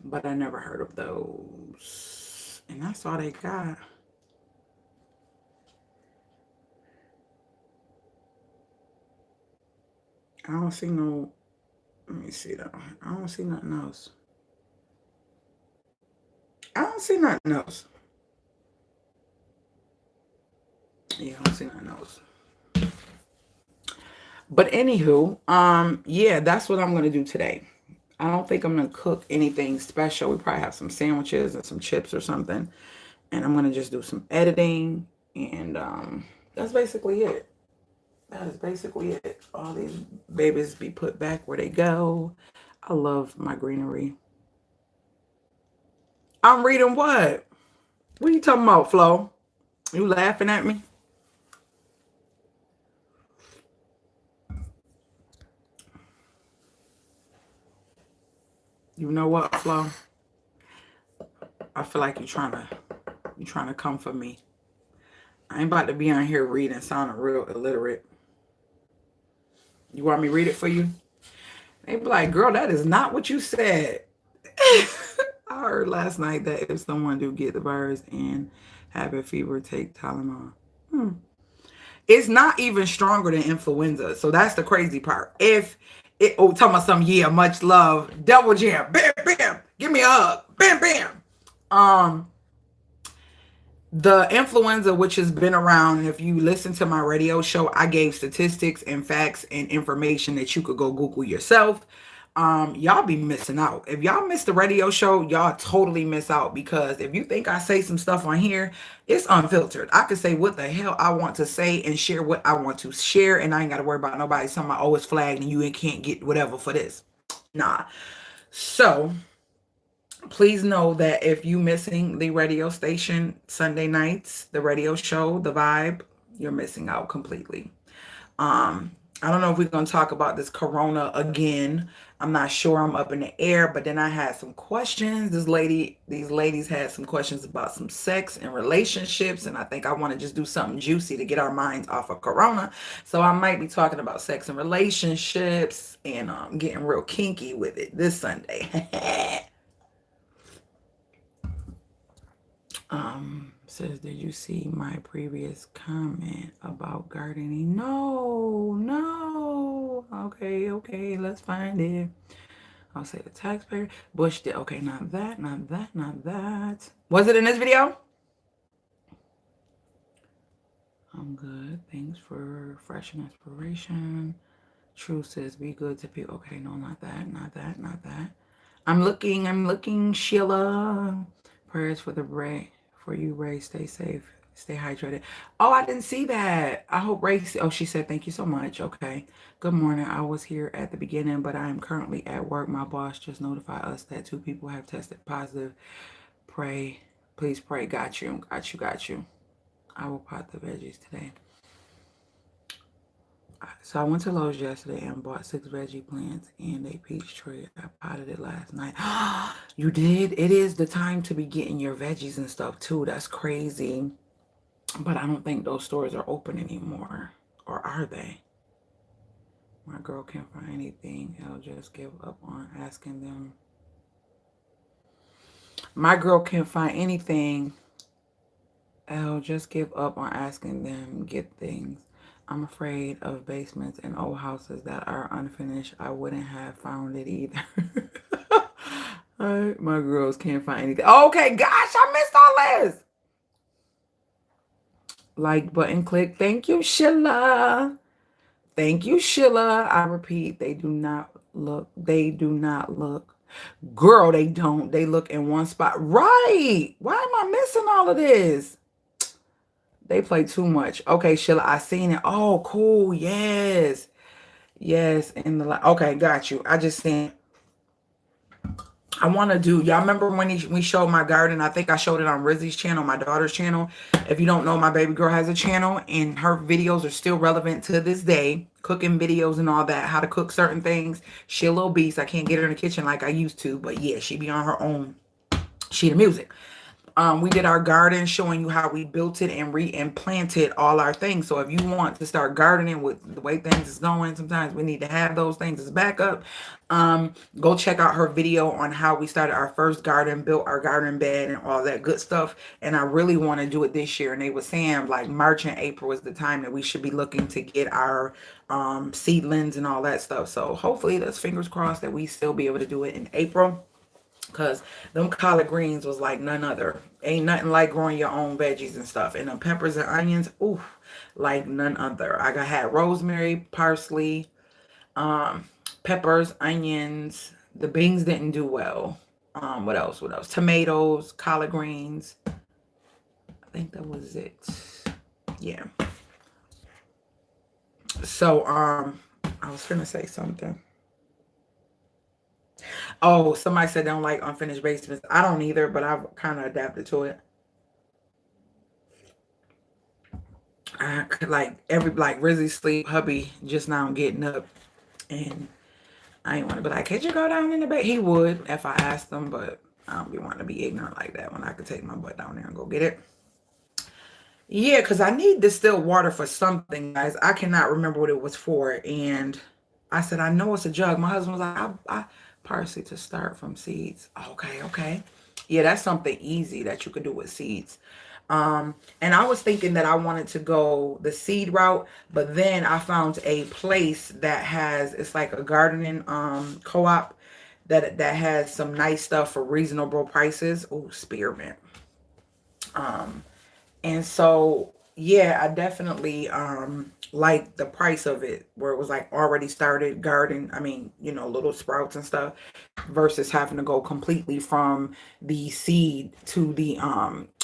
But I never heard of those. And that's all they got. I don't see no, let me see though. I don't see nothing else. I don't see nothing else. Yeah, I don't see nothing else. But anywho, yeah, that's what I'm gonna do today. I don't think I'm gonna cook anything special. We probably have some sandwiches and some chips or something. And I'm gonna just do some editing and that's basically it. That is basically it. All these babies be put back where they go. I love my greenery. I'm reading what? What are you talking about, Flo? You laughing at me? You know what, Flo? I feel like you're trying to come for me. I ain't about to be on here reading sounding real illiterate. You want me to read it for you? They be like, girl, that is not what you said. I heard last night that if someone do get the virus and have a fever, take Tylenol. It's not even stronger than influenza. So that's the crazy part. If it, oh, talking about some, yeah, much love, double jam, bam, bam, give me a hug, bam, bam. The influenza, which has been around, if you listen to my radio show, I gave statistics and facts and information that you could go Google yourself. Y'all be missing out. If y'all miss the radio show, y'all totally miss out, because if you think I say some stuff on here, it's unfiltered. I can say what the hell I want to say and share what I want to share, and I ain't got to worry about nobody saying my oh, it's flagged and you can't get whatever for this. Nah. So please know that if you missing the radio station Sunday nights, the radio show, the vibe, you're missing out completely. I don't know if we're going to talk about this corona again. I'm not sure. I'm up in the air. But then I had some questions. These ladies had some questions about some sex and relationships. And I think I want to just do something juicy to get our minds off of corona. So I might be talking about sex and relationships and getting real kinky with it this Sunday. Says, did you see my previous comment about gardening? No. Okay, let's find it. I'll say the taxpayer. Bush did. Okay, not that. Was it in this video? I'm good. Thanks for fresh and inspiration. True says, be good to people. Okay, no, not that. I'm looking, Sheila. Prayers for the Ray. For you, Ray. Stay safe. Stay hydrated. Oh, I didn't see that. I hope Ray. Oh, she said, thank you so much. Okay. Good morning. I was here at the beginning, but I am currently at work. My boss just notified us that 2 people have tested positive. Pray. Please pray. Got you. I will pot the veggies today. So I went to Lowe's yesterday and bought 6 veggie plants and a peach tree. I potted it last night. You did? It is the time to be getting your veggies and stuff too. That's crazy. But I don't think those stores are open anymore. Or are they? My girl can't find anything. I'll just give up on asking them. My girl can't find anything. I'll just give up on asking them get things. I'm afraid of basements and old houses that are unfinished. I wouldn't have found it either. My girls can't find anything. Okay, gosh, I missed all this. Like button click. Thank you, Sheila. I repeat, they do not look. Girl, they don't. They look in one spot. Right. Why am I missing all of this? They play too much. Okay, Sheila, I seen it. Oh, cool. Yes. In the okay, got you. I just seen it. I want to do, y'all remember when we showed my garden? I think I showed it on RIZZY'S channel, my daughter's channel. If you don't know, my baby girl has a channel and her videos are still relevant to this day. Cooking videos and all that, how to cook certain things. She a little beast. I can't get her in the kitchen like I used to, but yeah, she be on her own sheet of music. We did our garden showing you how we built it and re-implanted all our things. So if you want to start gardening with the way things is going, sometimes we need to have those things as backup. Go check out her video on how we started our first garden, built our garden bed and all that good stuff. And I really want to do it this year. And they were saying like March and April is the time that we should be looking to get our seedlings and all that stuff. So hopefully, that's fingers crossed that we still be able to do it in April. Because them collard greens was like none other. Ain't nothing like growing your own veggies and stuff. And the peppers and onions, ooh, like none other. I had rosemary, parsley, peppers, onions. The beans didn't do well. What else? What else? Tomatoes, collard greens. I think that was it. Yeah. So, I was gonna say something. Oh, somebody said they don't like unfinished basements. I don't either, but I've kind of adapted to it. I could like RIZZY sleep, hubby just now getting up, and I ain't want to be like, could you go down in the bed? He would if I asked him, but I don't be wanting to be ignorant like that when I could take my butt down there and go get it. Yeah, because I need distilled water for something, guys. I cannot remember what it was for. And I said, I know it's a jug. My husband was like, I parsley to start from seeds. Okay, okay. Yeah, that's something easy that you could do with seeds. And I was thinking that I wanted to go the seed route, but then I found a place that has, it's like a gardening co-op that has some nice stuff for reasonable prices. Oh, spearmint. And so, yeah, I definitely like the price of it, where it was like already started garden. I mean, you know, little sprouts and stuff, versus having to go completely from the seed to the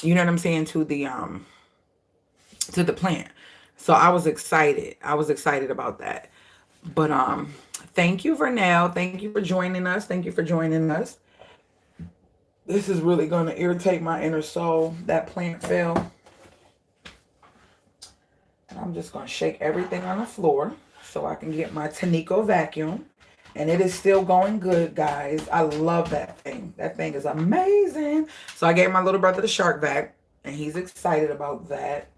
you know what I'm saying, to the plant. So I was excited. I was excited about that. But thank you for now. Thank you for joining us. Thank you for joining us. This is really going to irritate my inner soul. That plant fell. I'm just going to shake everything on the floor so I can get my Tanico vacuum. And it is still going good, guys. I love that thing. That thing is amazing. So I gave my little brother the shark vac, and he's excited about that.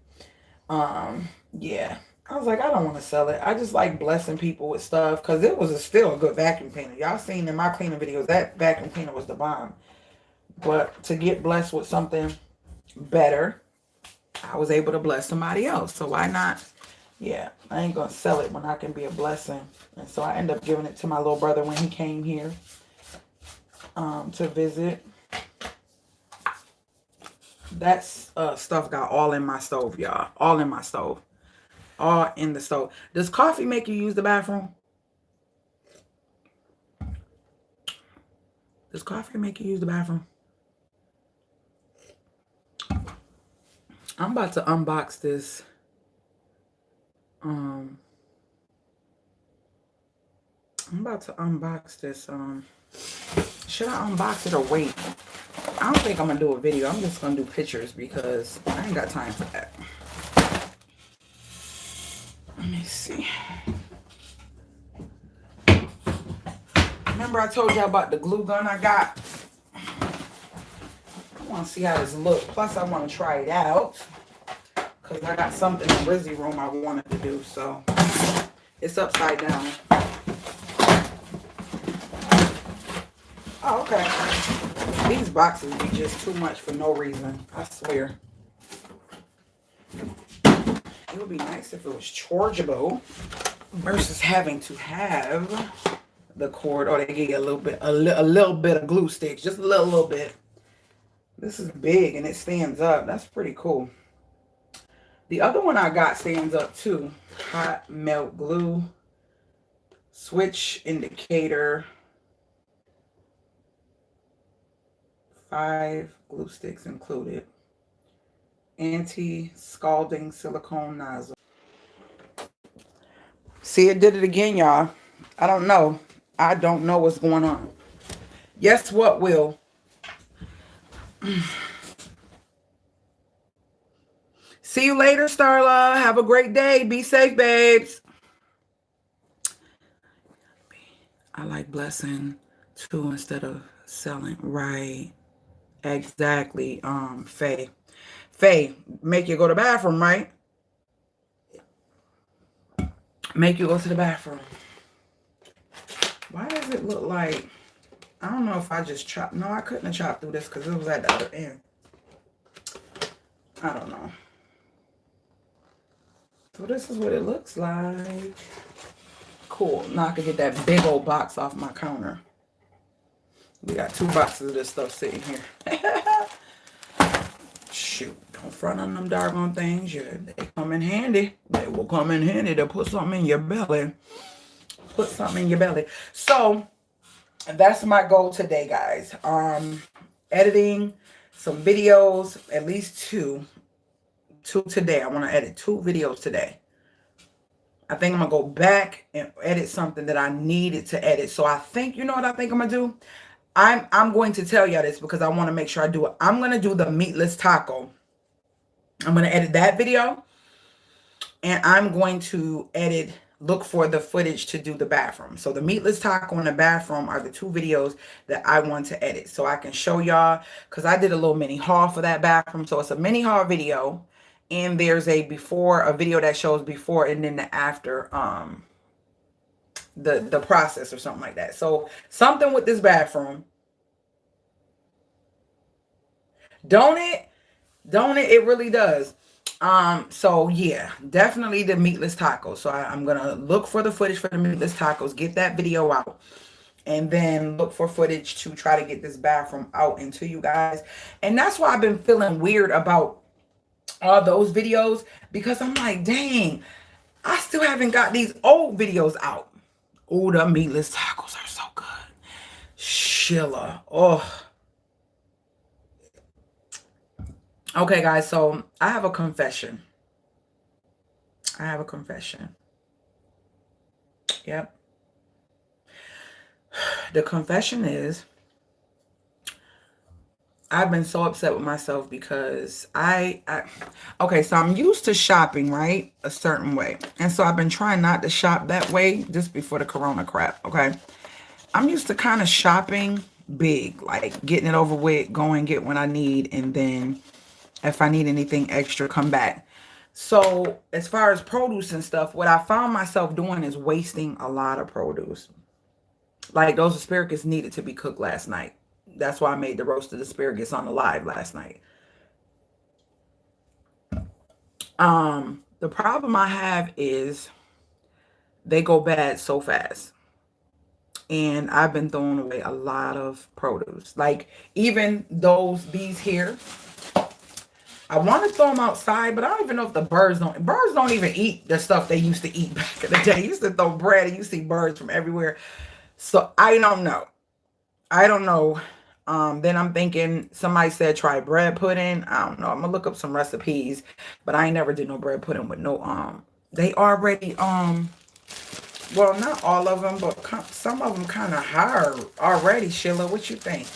Yeah. I was like, I don't want to sell it. I just like blessing people with stuff because it was still a good vacuum cleaner. Y'all seen in my cleaning videos, that vacuum cleaner was the bomb. But to get blessed with something better, I was able to bless somebody else. So why not? Yeah, I ain't going to sell it when I can be a blessing. And so I ended up giving it to my little brother when he came here to visit. That stuff got all in my stove, y'all. All in my stove. All in the stove. Does coffee make you use the bathroom? Does coffee make you use the bathroom? I'm about to unbox this. I'm about to unbox this. Should I unbox it or wait? I don't think I'm gonna do a video. I'm just gonna do pictures because I ain't got time for that. Let me see. Remember I told y'all about the glue gun I got? I want to see how this looks. Plus I want to try it out because I got something in RIZZY room I wanted to do. So it's upside down. Oh, okay. These boxes be just too much for no reason. I swear. It would be nice if it was chargeable versus having to have the cord. Oh, they give you a little bit of glue sticks, just a little bit. This is big and it stands up. That's pretty cool. The other one I got stands up too. Hot melt glue, switch indicator, 5 glue sticks included, anti-scalding silicone nozzle. See, it did it again, y'all. I don't know. I don't know what's going on. Yes, what will? See you later, Starla. Have a great day. Be safe, babes. I like blessing too instead of selling. Right. Exactly, Faye. Faye, make you go to the bathroom, right? Make you go to the bathroom. Why does it look like... I don't know if I just chopped... No, I couldn't have chopped through this because it was at the other end. I don't know. So this is what it looks like. Cool. Now I can get that big old box off my counter. We got 2 boxes of this stuff sitting here. Shoot. Don't front on them doggone things. Yeah, they come in handy. They will come in handy to put something in your belly. Put something in your belly. So that's my goal today, guys. Editing some videos, at least 2 today. I want to edit 2 videos today. I think I'm gonna go back and edit something that I needed to edit. So I think, you know what I think I'm gonna do? I'm going to tell y'all this because I want to make sure I do it. I'm gonna do the meatless taco. I'm gonna edit that video, and I'm going to look for the footage to do the bathroom. So the meatless taco and the bathroom are the 2 videos that I want to edit so I can show y'all, because I did a little mini haul for that bathroom. So it's a mini haul video, and there's a video that shows before and then the after the process or something like that. So something with this bathroom. Don't it? It really does. So yeah, definitely the meatless tacos. So I'm gonna look for the footage for the meatless tacos, get that video out, and then look for footage to try to get this bathroom out into you guys. And that's why I've been feeling weird about all those videos, because I'm like, dang, I still haven't got these old videos out. Oh, the meatless tacos are so good. Sheila. Oh. Okay, guys, so I have a confession. Yep. The confession is, I've been so upset with myself because okay, so I'm used to shopping, right? A certain way. And so I've been trying not to shop that way just before the corona crap, okay? I'm used to kind of shopping big, like getting it over with, go and get what I need, and then if I need anything extra, come back. So as far as produce and stuff, what I found myself doing is wasting a lot of produce. Like those asparagus needed to be cooked last night. That's why I made the roasted asparagus on the live last night. The problem I have is they go bad so fast. And I've been throwing away a lot of produce. Like even these here, I want to throw them outside, but I don't even know if birds don't even eat the stuff they used to eat back in the day. They used to throw bread and you see birds from everywhere. So I don't know. Then I'm thinking, somebody said try bread pudding. I don't know. I'm gonna look up some recipes, but I ain't never did no bread pudding with no they already well, not all of them, but some of them kind of hard already. Sheila, what you think?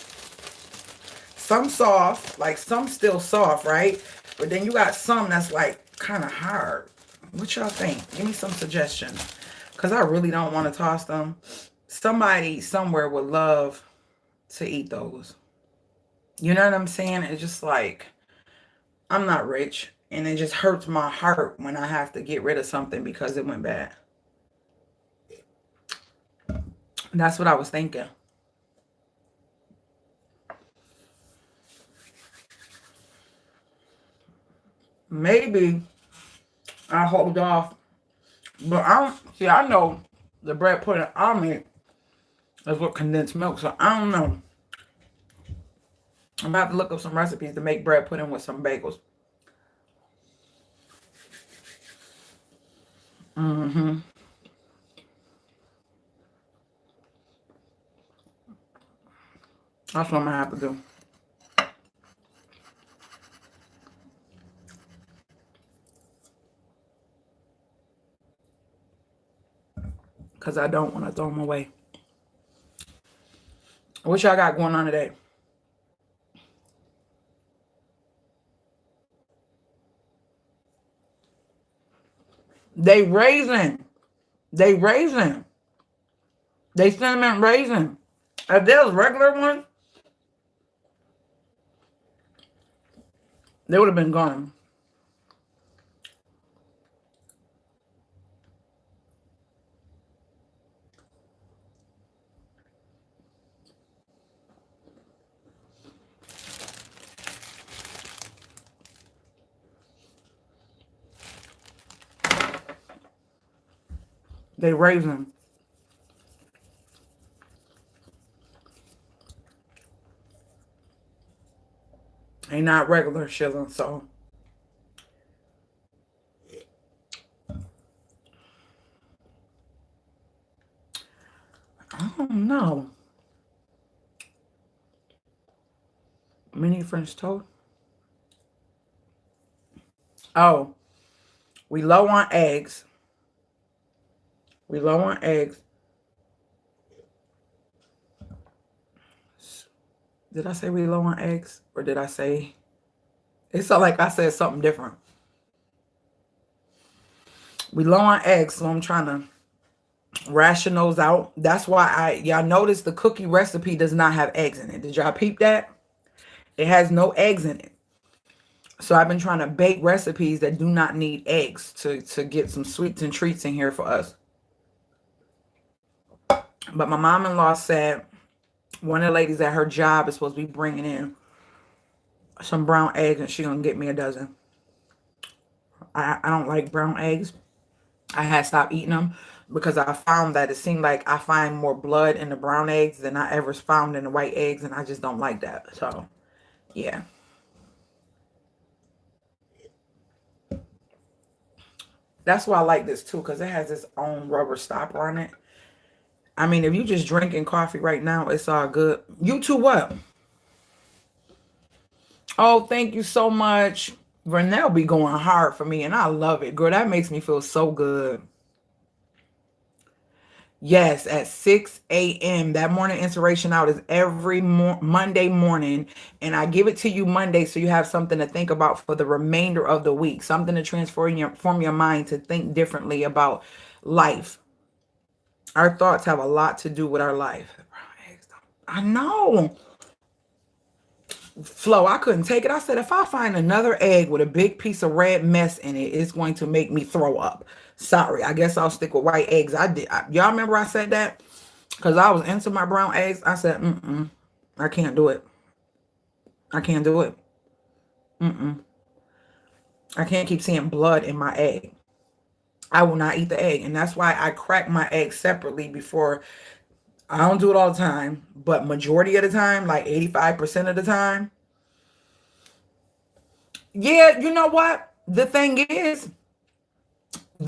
Some soft, like some still soft, right? But then you got some that's like kind of hard. What y'all think? Give me some suggestions, because I really don't want to toss them. Somebody somewhere would love to eat those. You know what I'm saying? It's just like, I'm not rich, and it just hurts my heart when I have to get rid of something because it went bad. That's what I was thinking. Maybe I hold off, but I know the bread pudding I make is with condensed milk, so I don't know. I'm about to look up some recipes to make bread pudding with some bagels. That's what I'm gonna have to do. Because I don't want to throw them away. What y'all got going on today? They raisin. They cinnamon raisin. If there's regular ones, They would have been gone. They raise them. They not regular shilling, so. I don't know. Mini French toast. Oh, we low on eggs. We low on eggs. Did I say we low on eggs? Or did I say... It sounded like I said something different. We low on eggs, so I'm trying to ration those out. That's why y'all notice the cookie recipe does not have eggs in it. Did y'all peep that? It has no eggs in it. So I've been trying to bake recipes that do not need eggs to get some sweets and treats in here for us. But my mom-in-law said one of the ladies at her job is supposed to be bringing in some brown eggs, and she's going to get me a dozen. I don't like brown eggs. I had stopped eating them because I found that it seemed like I find more blood in the brown eggs than I ever found in the white eggs, and I just don't like that. So, yeah. That's why I like this too, because it has its own rubber stopper on it. I mean, if you just drinking coffee right now, it's all good. You too what? Oh, thank you so much. Vernell be going hard for me, and I love it. Girl, that makes me feel so good. Yes, at 6 a.m. That morning inspiration out is every Monday morning. And I give it to you Monday so you have something to think about for the remainder of the week. Something to transform your mind to think differently about life. Our thoughts have a lot to do with our life. I know. Flo, I couldn't take it. I said, if I find another egg with a big piece of red mess in it, it's going to make me throw up. Sorry, I guess I'll stick with white eggs. Y'all remember I said that? Because I was into my brown eggs. I said, I can't do it. I can't do it. I can't keep seeing blood in my egg. I will not eat the egg. And that's why I crack my eggs separately before. I don't do it all the time, but majority of the time, like 85% of the time. Yeah, you know what? The thing is,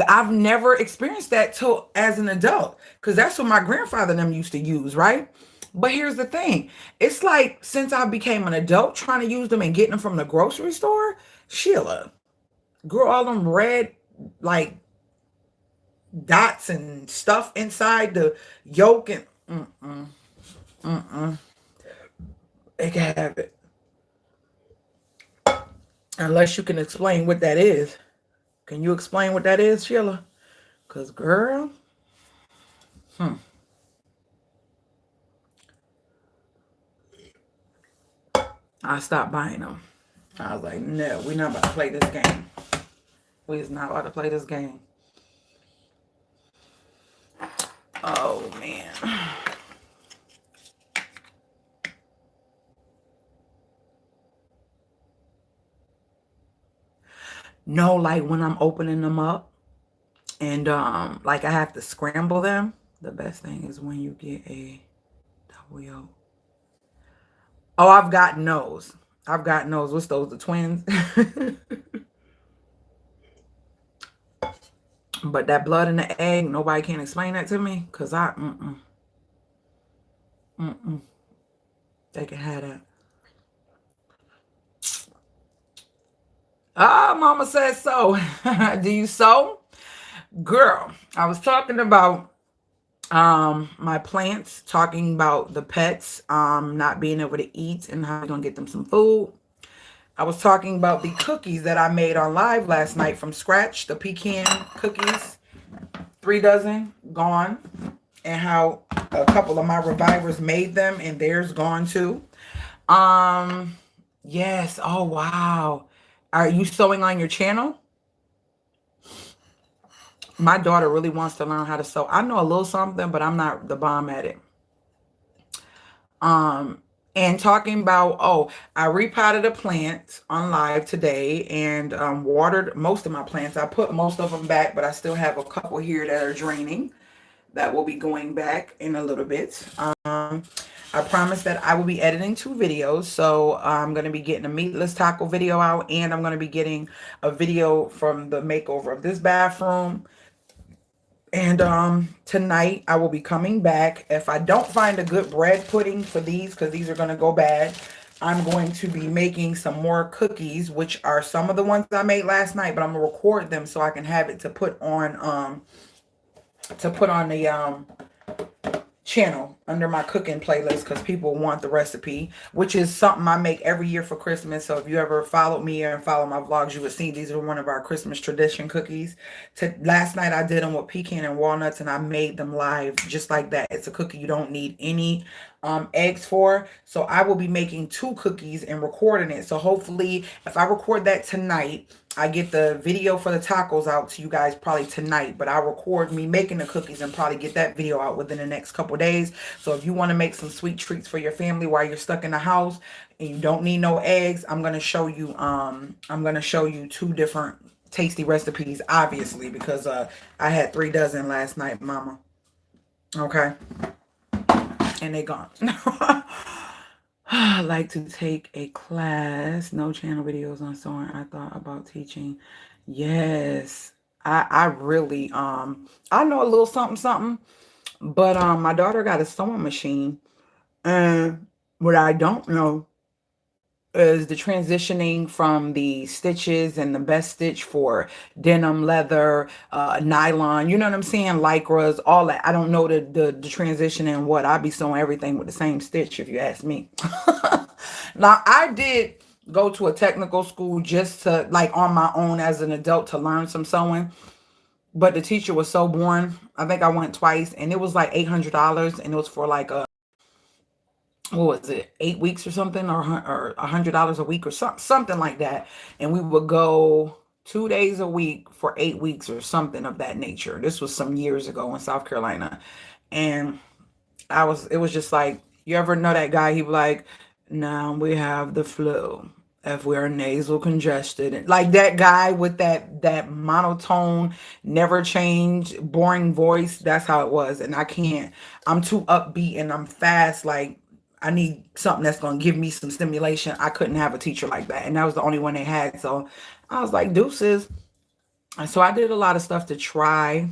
I've never experienced that till as an adult, because that's what my grandfather and them used to use, right? But here's the thing. It's like since I became an adult trying to use them and getting them from the grocery store, Sheila, girl, all them red, like, dots and stuff inside the yolk and they can have it. Unless you can explain what that is. Can you explain what that is, Sheila? Because, girl, I stopped buying them. I was like, no, we're not about to play this game. We're not about to play this game. Oh, man. No, like when I'm opening them up and like I have to scramble them. The best thing is when you get a double yolk. Oh, I've gotten those. I've gotten those. What's those? The twins? But that blood in the egg, nobody can explain that to me. Because I, They can have that. Ah, mama says so. Do you sew? Girl, I was talking about my plants, talking about the pets not being able to eat and how we're gonna get them some food. I was talking about the cookies that I made on live last night from scratch, the pecan cookies, 3 dozen gone, and how a couple of my revivers made them and theirs gone too. Yes, oh wow. Are you sewing on your channel? My daughter really wants to learn how to sew. I know a little something, but I'm not the bomb at it. Um, and talking about, oh, I repotted a plant on live today and watered most of my plants. I put most of them back, but I still have a couple here that are draining that will be going back in a little bit. I promised that I will be editing 2 videos. So I'm going to be getting a meatless taco video out, and I'm going to be getting a video from the makeover of this bathroom. And tonight I will be coming back. If I don't find a good bread pudding for these, because these are going to go bad, I'm going to be making some more cookies, which are some of the ones I made last night, but I'm going to record them so I can have it to put on the channel under my cooking playlist, because people want the recipe, which is something I make every year for Christmas. So if you ever followed me and follow my vlogs, you would see these are one of our Christmas tradition cookies. Last night I did them with pecan and walnuts, and I made them live just like that. It's a cookie you don't need any eggs for. So I will be making 2 cookies and recording it. So hopefully if I record that tonight, I get the video for the tacos out to you guys probably tonight, but I'll record me making the cookies and probably get that video out within the next couple days. So if you want to make some sweet treats for your family while you're stuck in the house and you don't need no eggs, I'm going to show you 2 different tasty recipes, obviously, because I had 3 dozen last night, mama. Okay. And they gone. I like to take a class. No channel videos on sewing. I thought about teaching. Yes. I really I know a little something, but my daughter got a sewing machine, and what I don't know is the transitioning from the stitches and the best stitch for denim, leather, nylon, you know what I'm saying, lycras, all that. I don't know the transition and what. I be sewing everything with the same stitch, if you ask me. Now I did go to a technical school just to, like, on my own as an adult to learn some sewing, but the teacher was so boring. I think I went twice, and it was like $800, and it was for like a, what was it, 8 weeks or something, or $100 a week or something like that. And we would go 2 days a week for 8 weeks or something of that nature. This was some years ago in South Carolina. And it was just like, you ever know that guy? He was like, now we have the flu. If we're nasal congested, and like that guy with that monotone, never change, boring voice. That's how it was. And I can't. I'm too upbeat and I'm fast. Like, I need something that's gonna give me some stimulation. I couldn't have a teacher like that, and that was the only one they had. So I was like, deuces. And so I did a lot of stuff to try.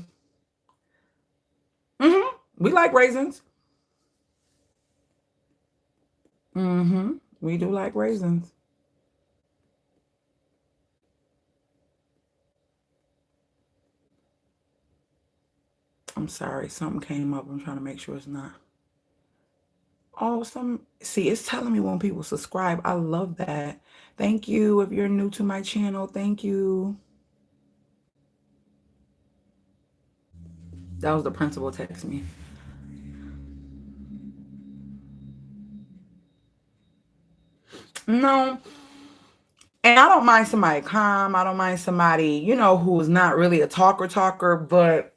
We like raisins. We do like raisins. I'm sorry, something came up. I'm trying to make sure it's not. Oh, see, it's telling me when people subscribe. I love that. Thank you. If you're new to my channel, thank you. That was the principal texting me. No. And I don't mind somebody calm. I don't mind somebody, who's not really a talker, but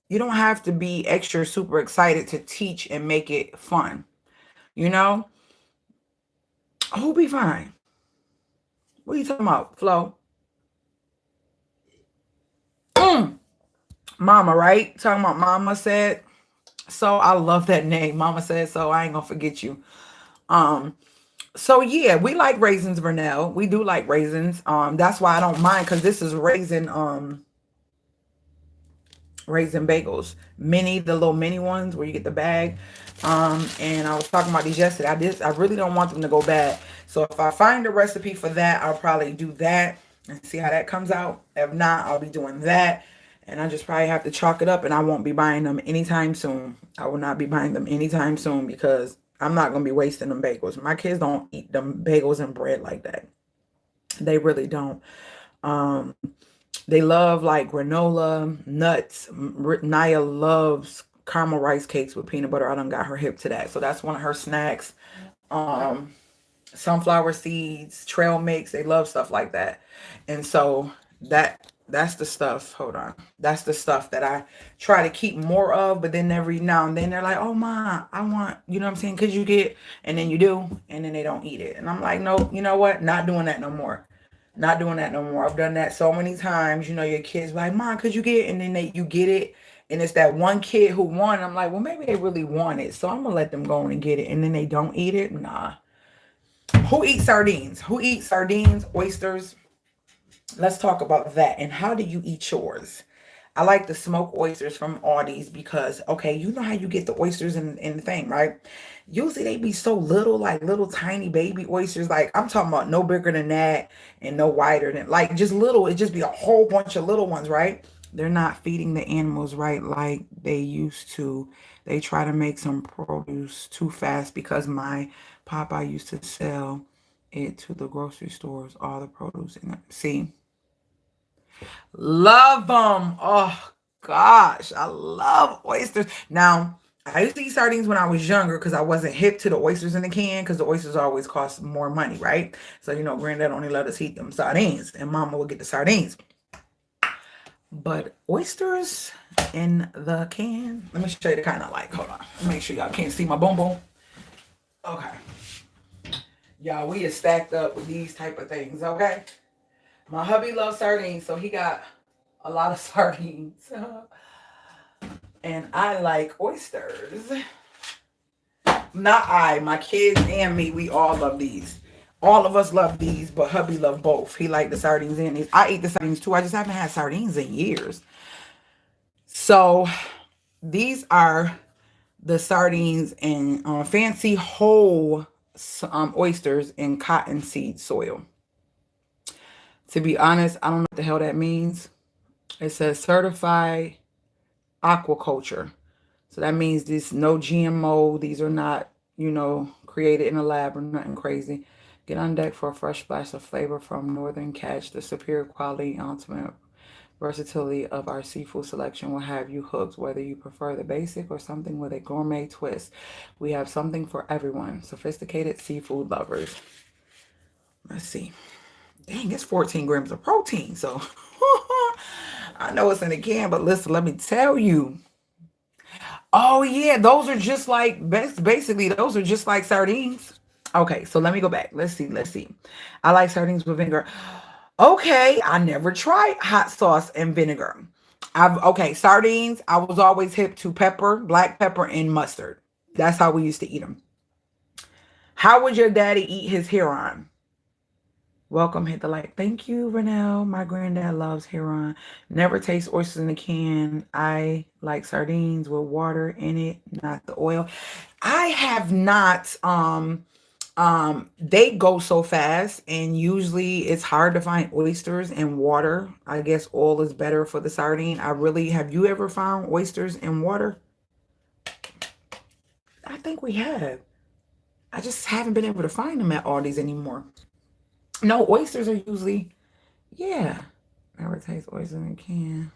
you don't have to be extra super excited to teach and make it fun. You know? Who'll be fine? What are you talking about, Flo? Mama, right? Talking about Mama said so. I love that name. Mama said so. I ain't gonna forget you. Um, so yeah, we like raisins, Vernell. We do like raisins. That's why I don't mind, because this is raisin bagels, the little mini ones where you get the bag. And I was talking about these yesterday. I really don't want them to go bad. So if I find a recipe for that, I'll probably do that and see how that comes out. If not, I'll be doing that. And I just probably have to chalk it up, and I won't be buying them anytime soon. I will not be buying them anytime soon, because I'm not going to be wasting them bagels. My kids don't eat them bagels and bread like that. They really don't. Um, they love like granola, nuts. Naya loves caramel rice cakes with peanut butter. I done got her hip to that. So that's one of her snacks. Um, sunflower seeds, trail mix. They love stuff like that. And so that's the stuff. Hold on. That's the stuff that I try to keep more of, but then every now and then they're like, "Oh ma, I want," you know what I'm saying? Could you get, and then you do, and then they don't eat it. And I'm like, "No, you know what? Not doing that no more. Not doing that no more. I've done that so many times. You know, your kids like, "Mom, could you get," and then you get it. And it's that one kid who won. I'm like, well, maybe they really want it. So I'm gonna let them go on and get it. And then they don't eat it. Nah. Who eats sardines? Who eats sardines, oysters? Let's talk about that. And how do you eat yours? I like the smoked oysters from Aldi's because, okay, you know how you get the oysters in the thing, right? Usually they be so little, like little tiny baby oysters. Like I'm talking about no bigger than that and no wider than, like just little. It just be a whole bunch of little ones, right? They're not feeding the animals right like they used to. They try to make some produce too fast because my papa used to sell it to the grocery stores, all the produce. And see, love them. Oh gosh, I love oysters. Now, I used to eat sardines when I was younger because I wasn't hip to the oysters in the can because the oysters always cost more money, right? So, you know, granddad only let us eat them sardines and mama would get the sardines. But oysters in the can, let me show you the kind I like. Hold on. Make sure y'all can't see my boom boom. Okay. Y'all, we are stacked up with these type of things, okay? My hubby loves sardines, so he got a lot of sardines. And I like oysters. Not I, my kids and me, we all love these. All of us love these, but hubby love both. He like the sardines and these. I eat the sardines too. I just haven't had sardines in years. So these are the sardines and fancy whole oysters in cottonseed soil. To be honest, I don't know what the hell that means. It says certified aquaculture. So that means this no GMO. These are not, you know, created in a lab or nothing crazy. Get on deck for a fresh splash of flavor from Northern Catch. The superior quality, ultimate versatility of our seafood selection will have you hooked, whether you prefer the basic or something with a gourmet twist. We have something for everyone. Sophisticated seafood lovers. Let's see. Dang, it's 14 grams of protein. So I know it's in a can, but listen, let me tell you. Oh yeah, those are just like basically those are just like sardines. Okay, so let me go back. Let's see. Let's see. I like sardines with vinegar. Okay, I never tried hot sauce and vinegar. Okay, sardines. I was always hip to pepper, black pepper, and mustard. That's how we used to eat them. How would your daddy eat his heron? Welcome, hit the like. Thank you, Renelle. My granddad loves heron. Never taste oysters in a can. I like sardines with water in it, not the oil. I have not. They go so fast, and usually it's hard to find oysters in water. I guess oil is better for the sardine. I really have. You ever found oysters in water? I think we have. I just haven't been able to find them at Aldi's anymore. No, oysters are usually, yeah. Never taste oysters in a can.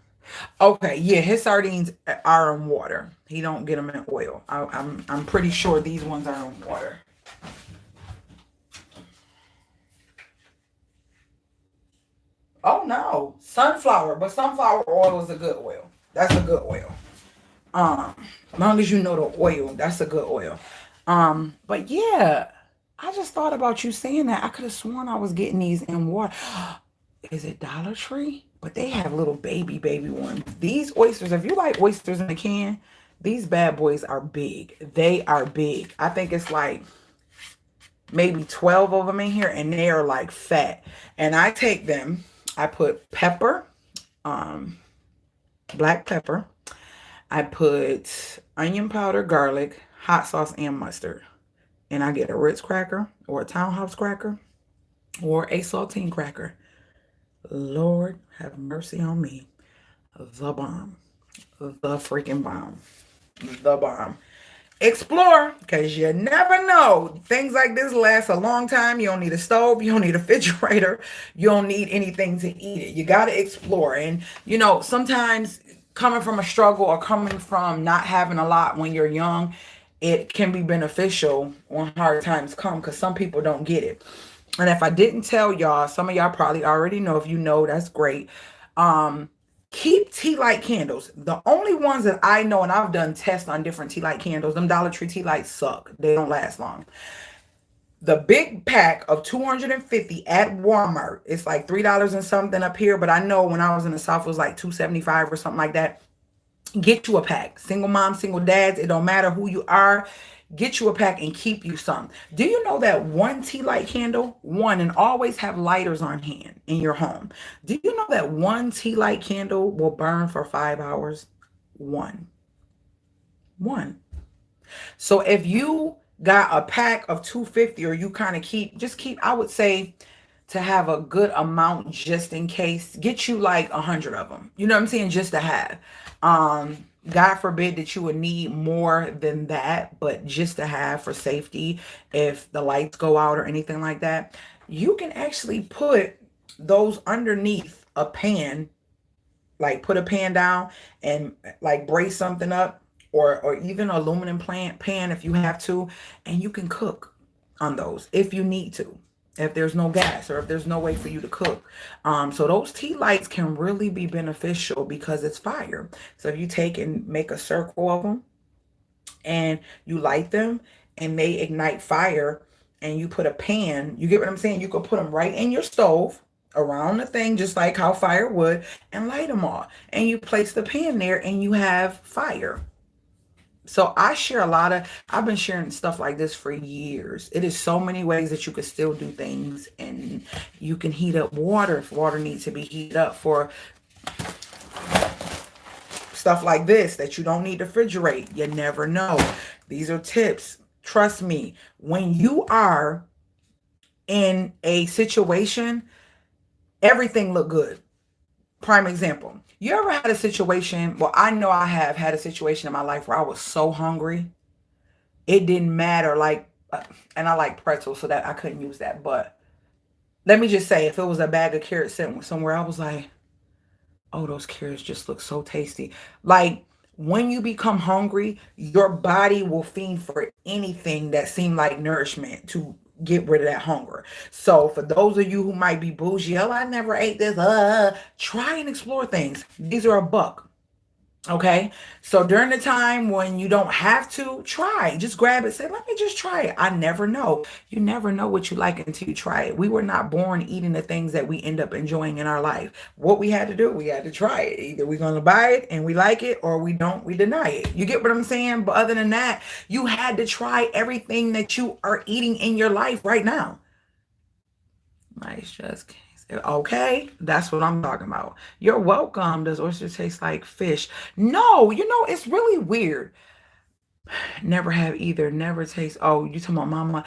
Okay, yeah, his sardines are in water. He don't get them in oil. I'm pretty sure these ones are in water. Oh no, sunflower, but sunflower oil is a good oil. That's a good oil. As long as you know the oil, that's a good oil. But yeah, I just thought about you saying that. I could have sworn I was getting these in water. Is it Dollar Tree? But they have little baby ones. These oysters, if you like oysters in a can, these bad boys are big. They are big. I think it's like maybe 12 of them in here, and they are like fat. And I take them, I put pepper, black pepper. I put onion powder, garlic, hot sauce, and mustard. And I get a Ritz cracker or a Townhouse cracker or a saltine cracker. Lord have mercy on me. The bomb. The freaking bomb. The bomb. Explore, because you never know. Things like this last a long time. You don't need a stove. You don't need a refrigerator. You don't need anything to eat it. You got to explore. And, you know, sometimes coming from a struggle or coming from not having a lot when you're young, it can be beneficial when hard times come, because some people don't get it. And if I didn't tell y'all, some of y'all probably already know. If you know, that's great. Um, keep tea light candles. The only ones that I know, and I've done tests on different tea light candles, them Dollar Tree tea lights suck. They don't last long. The big pack of 250 at Walmart, it's like $3 and something up here, but I know when I was in the South, it was like 275 or something like that. Get you a pack. Single moms, single dads, it don't matter who you are. Get you a pack and keep you some. Do you know that one tea light candle, one, and always have lighters on hand in your home? Do you know that one tea light candle will burn for 5 hours? One. One. So if you got a pack of 250, or you kind of keep, I would say, to have a good amount just in case, get you like 100 of them. You know what I'm saying? Just to have. God forbid that you would need more than that, but just to have for safety, if the lights go out or anything like that, you can actually put those underneath a pan, like put a pan down and like brace something up, or even aluminum pan if you have to, and you can cook on those if you need to, if there's no gas or if there's no way for you to cook. So those tea lights can really be beneficial because it's fire. So if you take and make a circle of them and you light them and they ignite fire, and you put a pan, you get what I'm saying? You could put them right in your stove around the thing, just like how fire would, and light them all. And you place the pan there and you have fire. So I share a lot of, I've been sharing stuff like this for years. It is so many ways that you could still do things, and you can heat up water if water needs to be heated up for stuff like this that you don't need to refrigerate. You never know. These are tips. Trust me, when you are in a situation, everything look good. Prime example. You ever had a situation? Well, I know I have had a situation in my life where I was so hungry. It didn't matter. Like, and I like pretzels, so that I couldn't use that. But let me just say, if it was a bag of carrots sitting somewhere, I was like, oh, those carrots just look so tasty. Like, when you become hungry, your body will fiend for anything that seemed like nourishment to get rid of that hunger. So for those of you who might be bougie, oh, I never ate this, try and explore things. These are a buck. Okay, so during the time when you don't have to, try. Just grab it. Say, let me just try it. I never know. You never know what you like until you try it. We were not born eating the things that we end up enjoying in our life. What we had to do, we had to try it. Either we're going to buy it and we like it, or we don't, we deny it. You get what I'm saying? But other than that, you had to try everything that you are eating in your life right now. Nice, just okay, that's what I'm talking about. You're welcome. Does oyster taste like fish? No, you know, it's really weird. Never have either. Never taste. Oh, you talking about mama?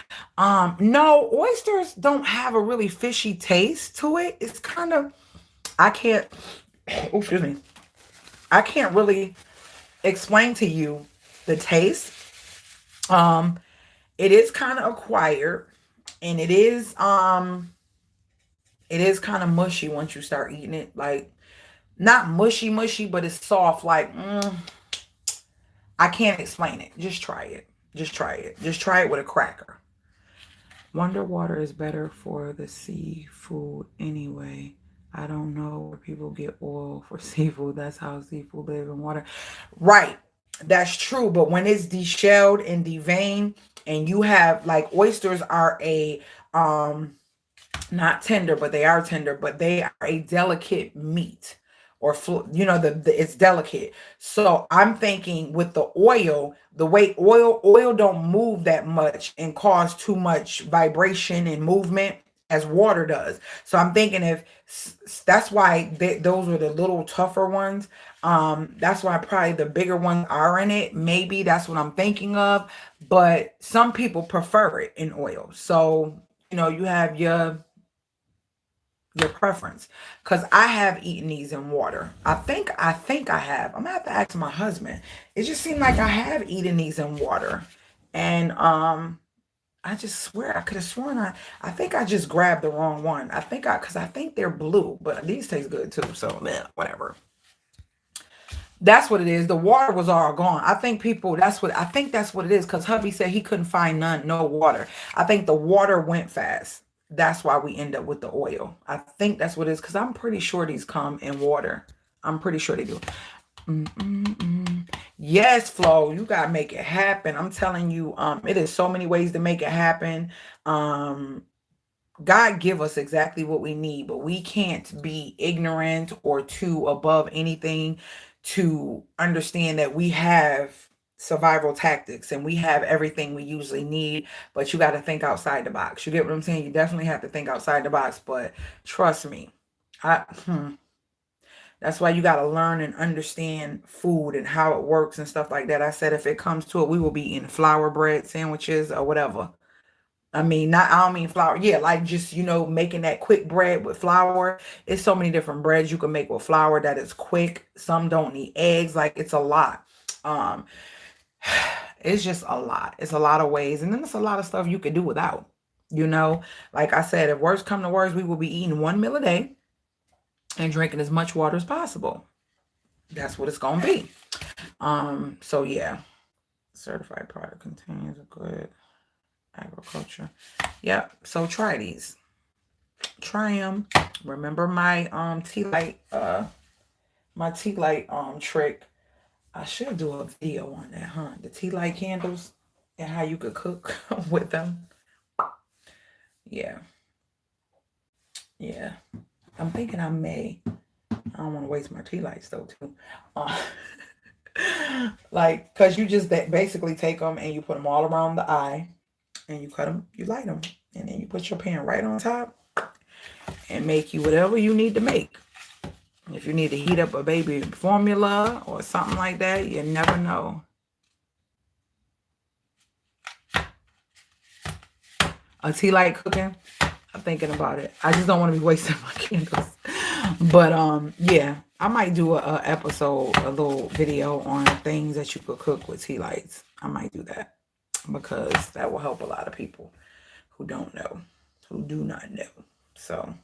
No, oysters don't have a really fishy taste to it. It's kind of, I can't, oh, excuse me. I can't really explain to you the taste. Um, it is kind of acquired, and it is kind of mushy once you start eating it. Like, not mushy, but it's soft. Like, I can't explain it. Just try it. Just try it. Just try it with a cracker. Wonder water is better for the seafood anyway. I don't know where people get oil for seafood. That's how seafood live in water. Right. That's true. But when it's deshelled and deveined, and you have, like, oysters are a not tender, but they are tender, but they are a delicate meat, or you know, it's delicate. So I'm thinking with the oil, the way oil don't move that much and cause too much vibration and movement as water does. So I'm thinking if that's why those are the little tougher ones. That's why probably the bigger ones are in it. Maybe that's what I'm thinking of. But some people prefer it in oil. So, you know, you have your preference, because I have eaten these in water. I think I have. I'm gonna have to ask my husband. It just seemed like I have eaten these in water, and I just swear I could have sworn I think I just grabbed the wrong one. Because I think they're blue, but these taste good too. So yeah, whatever. That's what it is. The water was all gone. I think people, I think that's what it is. Cause hubby said he couldn't find no water. I think the water went fast. That's why we end up with the oil. I think that's what it is. Cause I'm pretty sure these come in water. I'm pretty sure they do. Yes, Flo, you gotta make it happen. I'm telling you, it is so many ways to make it happen. Um, God give us exactly what we need, but we can't be ignorant or too above anything to understand that we have survival tactics and we have everything we usually need, but you got to think outside the box. You get what I'm saying? You definitely have to think outside the box, but trust me, I that's why you got to learn and understand food and how it works and stuff like that. I said if it comes to it, we will be eating flour bread sandwiches or whatever. I mean, not, I don't mean flour. Yeah, like just, making that quick bread with flour. It's so many different breads you can make with flour that is quick. Some don't need eggs. Like it's a lot. Um, it's just a lot. It's a lot of ways. And then it's a lot of stuff you could do without, like I said, if worst come to worst, we will be eating one meal a day and drinking as much water as possible. That's what it's going to be. So yeah, certified product contains a good agriculture. Yep. So try these. Try them. Remember my tea light trick. I should do a video on that, huh? The tea light candles and how you could cook with them. Yeah. Yeah. I'm thinking I don't want to waste my tea lights though too. Like, cause you just basically take them and you put them all around the eye. And you cut them, you light them, and then you put your pan right on top and make you whatever you need to make. If you need to heat up a baby formula or something like that, you never know. A tea light cooking, I'm thinking about it. I just don't want to be wasting my candles. But yeah, I might do a little video on things that you could cook with tea lights. I might do that, because that will help a lot of people who do not know. So,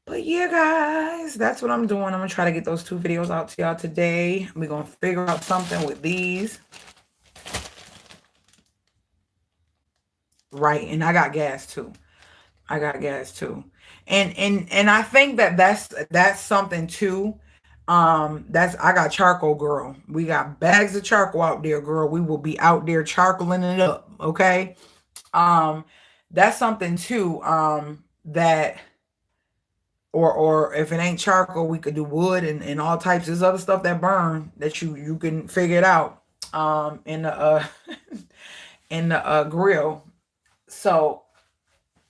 but yeah, guys, that's what I'm doing. I'm going to try to get those 2 videos out to y'all today. We're going to figure out something with these. Right. And I got gas too. And I think that's something too. I got charcoal, girl. We got bags of charcoal out there, girl. We will be out there charcoaling it up. Okay. That's something too. That, or if it ain't charcoal, we could do wood and all types of other stuff that burn that you can figure it out. In the, in the grill. So,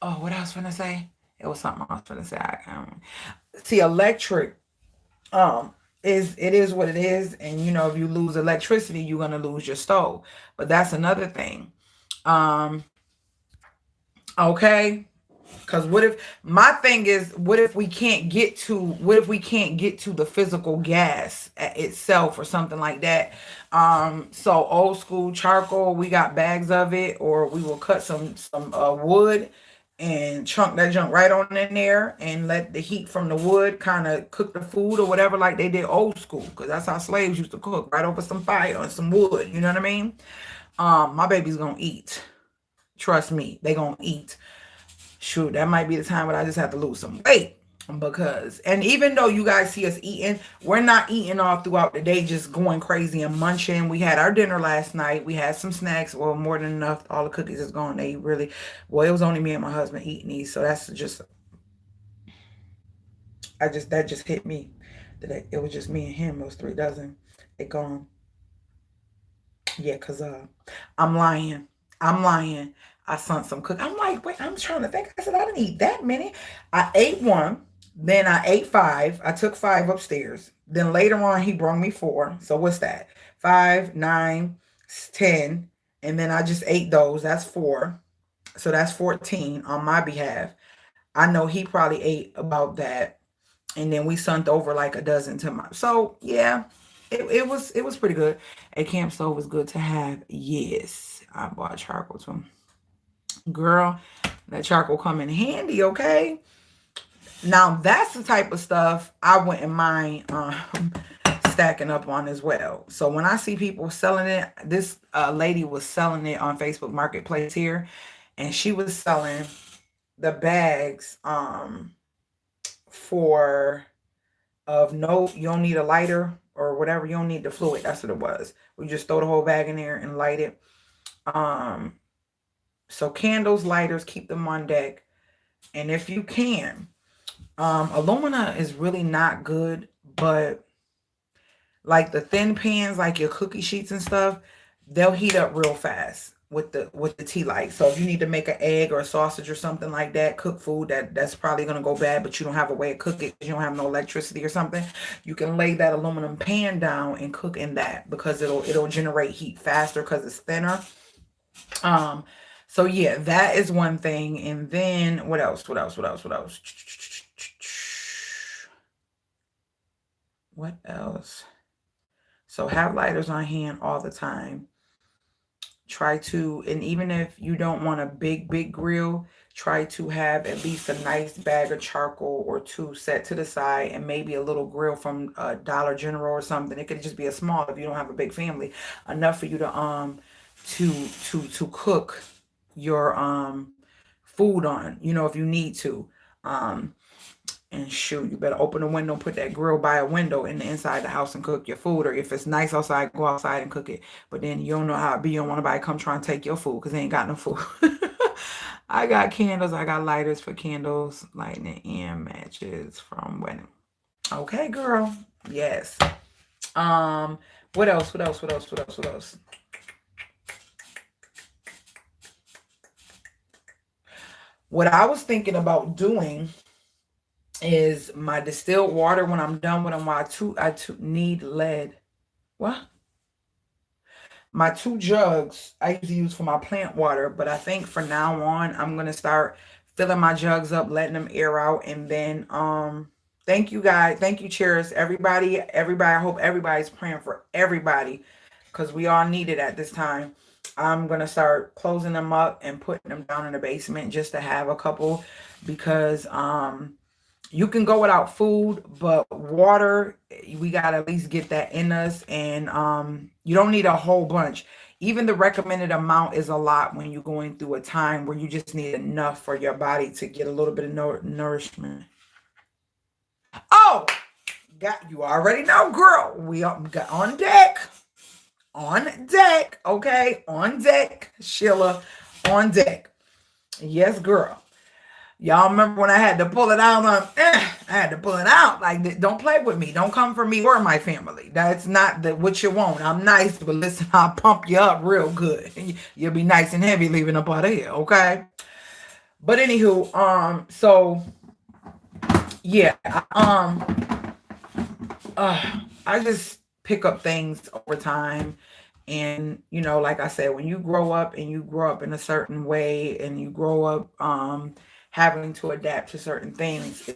oh, what else was I gonna say? It was something I was gonna say. See, electric, it is what it is, and if you lose electricity, you're gonna lose your stove. But that's another thing. Okay, because what if we can't get to the physical gas itself or something like that? So old school charcoal, we got bags of it, or we will cut some wood and chunk that junk right on in there and let the heat from the wood kind of cook the food or whatever, like they did old school, because that's how slaves used to cook, right over some fire and some wood. You know what I mean? My baby's gonna eat. Trust me, they gonna eat. Shoot, that might be the time when I just have to lose some weight, because, and even though you guys see us eating, we're not eating all throughout the day, just going crazy and munching. We had our dinner last night. We had some snacks. Well, more than enough. All the cookies is gone. It was only me and my husband eating these. So that's just, that just hit me. It was just me and him. Those 3 dozen. They gone. Yeah, because I'm lying. I sent some cook. I'm like, wait, I'm trying to think. I said, I didn't eat that many. I ate 1. Then I ate 5. I took 5 upstairs. Then later on, he brought me 4. So what's that? 5, 9, 10. And then I just ate those. That's 4. So that's 14 on my behalf. I know he probably ate about that. And then we sent over like a dozen to my. So yeah, it was pretty good. A camp stove was good to have. Yes. I bought charcoal too. Girl, that charcoal come in handy, okay? Now, that's the type of stuff I wouldn't mind stacking up on as well. So when I see people selling it, this lady was selling it on Facebook Marketplace here, and she was selling the bags for of no, you don't need a lighter or whatever, you don't need the fluid. That's what it was. We just throw the whole bag in there and light it. So candles, lighters, keep them on deck. And if you can, alumina is really not good, but like the thin pans, like your cookie sheets and stuff, they'll heat up real fast with the tea light. So if you need to make an egg or a sausage or something like that, cook food that's probably gonna go bad, but you don't have a way to cook it, you don't have no electricity or something, you can lay that aluminum pan down and cook in that, because it'll generate heat faster because it's thinner. So yeah, that is one thing. And then what else? What else? What else? What else? What else? So have lighters on hand all the time. Try to, and even if you don't want a big grill, try to have at least a nice bag of charcoal or two set to the side, and maybe a little grill from Dollar General or something. It could just be a small, if you don't have a big family, enough for you to cook your food on, you know, if you need to. And shoot, you better open the window, put that grill by a window in the inside the house and cook your food. Or if it's nice outside, go outside and cook it. But then you don't know how it be. You don't want nobody to come try and take your food because they ain't got no food. I got candles. I got lighters for candles, lighting, and matches from wedding. Okay, girl. Yes. What else? What else? What else? What else? What else? What I was thinking about doing is my distilled water when I'm done with them. I need lead. What? My 2 jugs I used to use for my plant water, but I think for now on I'm gonna start filling my jugs up, letting them air out, and then thank you guys, thank you, cheers, everybody. I hope everybody's praying for everybody, because we all need it at this time. I'm gonna start closing them up and putting them down in the basement just to have a couple, because you can go without food, but water, we gotta at least get that in us. And you don't need a whole bunch. Even the recommended amount is a lot when you're going through a time where you just need enough for your body to get a little bit of nourishment. Oh, got you already know, girl. We got on deck. On deck, okay? On deck, Sheila. On deck. Yes, girl. Y'all remember when I had to pull it out I had to pull it out. Like, don't play with me. Don't come for me or my family. That's not what you want. I'm nice, but listen, I'll pump you up real good. You'll be nice and heavy leaving up out of here, okay? But anywho, so yeah, I just pick up things over time. And, you know, like I said, when you grow up and you grow up in a certain way and you grow up having to adapt to certain things,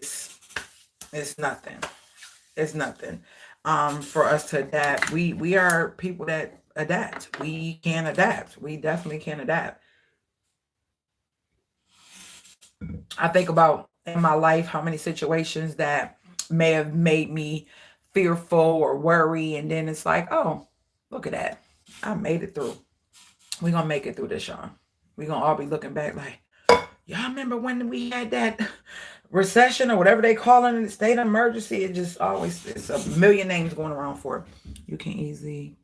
it's nothing. It's nothing. For us to adapt, we are people that adapt. We can adapt. We definitely can adapt. I think about in my life how many situations that may have made me fearful or worry, and then it's like, oh, look at that. I made it through. We're gonna make it through this, y'all. We're gonna all be looking back like, y'all remember when we had that recession or whatever they call it in the state of emergency? It just always, it's a million names going around for it. You can easily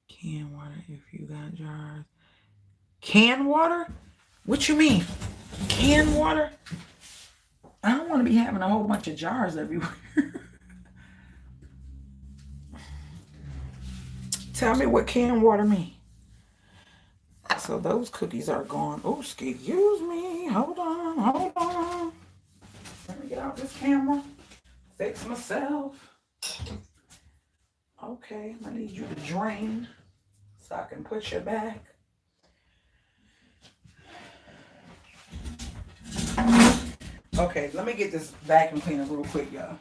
can water if you got jars. Can water? What you mean? Can water? I don't want to be having a whole bunch of jars everywhere. Tell me what canned water mean. So those cookies are gone. Oh, excuse me. Hold on. Let me get out this camera. Fix myself. Okay, I need you to drain so I can put you back. Okay, let me get this vacuum cleaner real quick, y'all.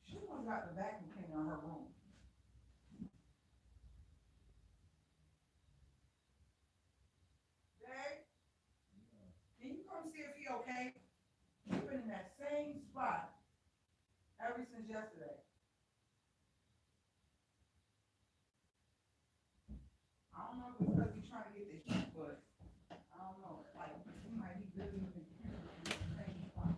She got the vacuum cleaner in her room. ever since yesterday. I don't know if it's because he's trying to get the heat, but I don't know. Like, he might be living in the same spot.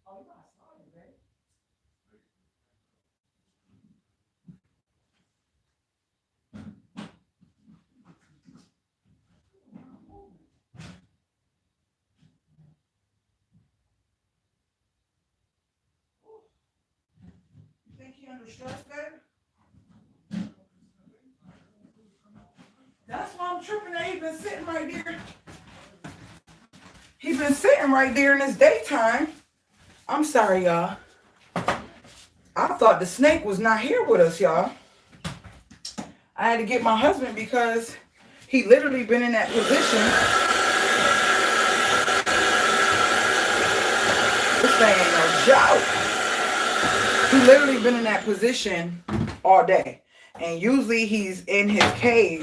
Oh, you got started, babe. You think he under stress, babe? That's why I'm tripping that he been sitting right there. He been sitting right there in his daytime. I'm sorry, y'all. I thought the snake was not here with us, y'all. I had to get my husband because he literally been in that position. This thing ain't no joke. He literally been in that position all day. And usually he's in his cage.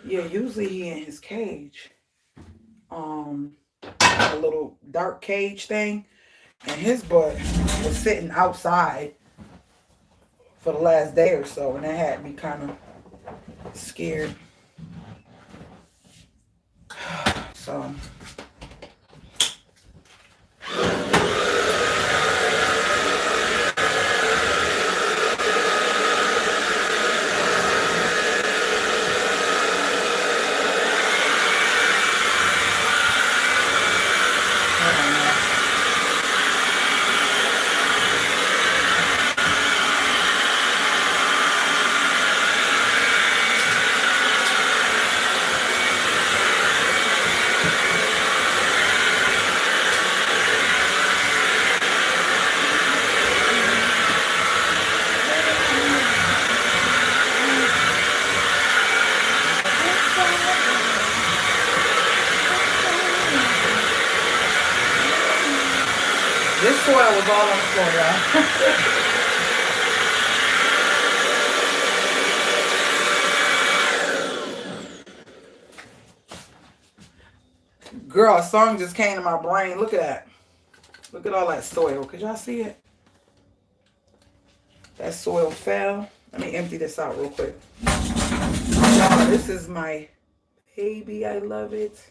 Yeah, usually he in his cage. A little dark cage thing. And his butt was sitting outside for the last day or so. And that had me kind of scared. So... this soil was all on the floor, y'all. Girl, a song just came to my brain. Look at that. Look at all that soil. Could y'all see it? That soil fell. Let me empty this out real quick. Y'all, this is my baby. I love it.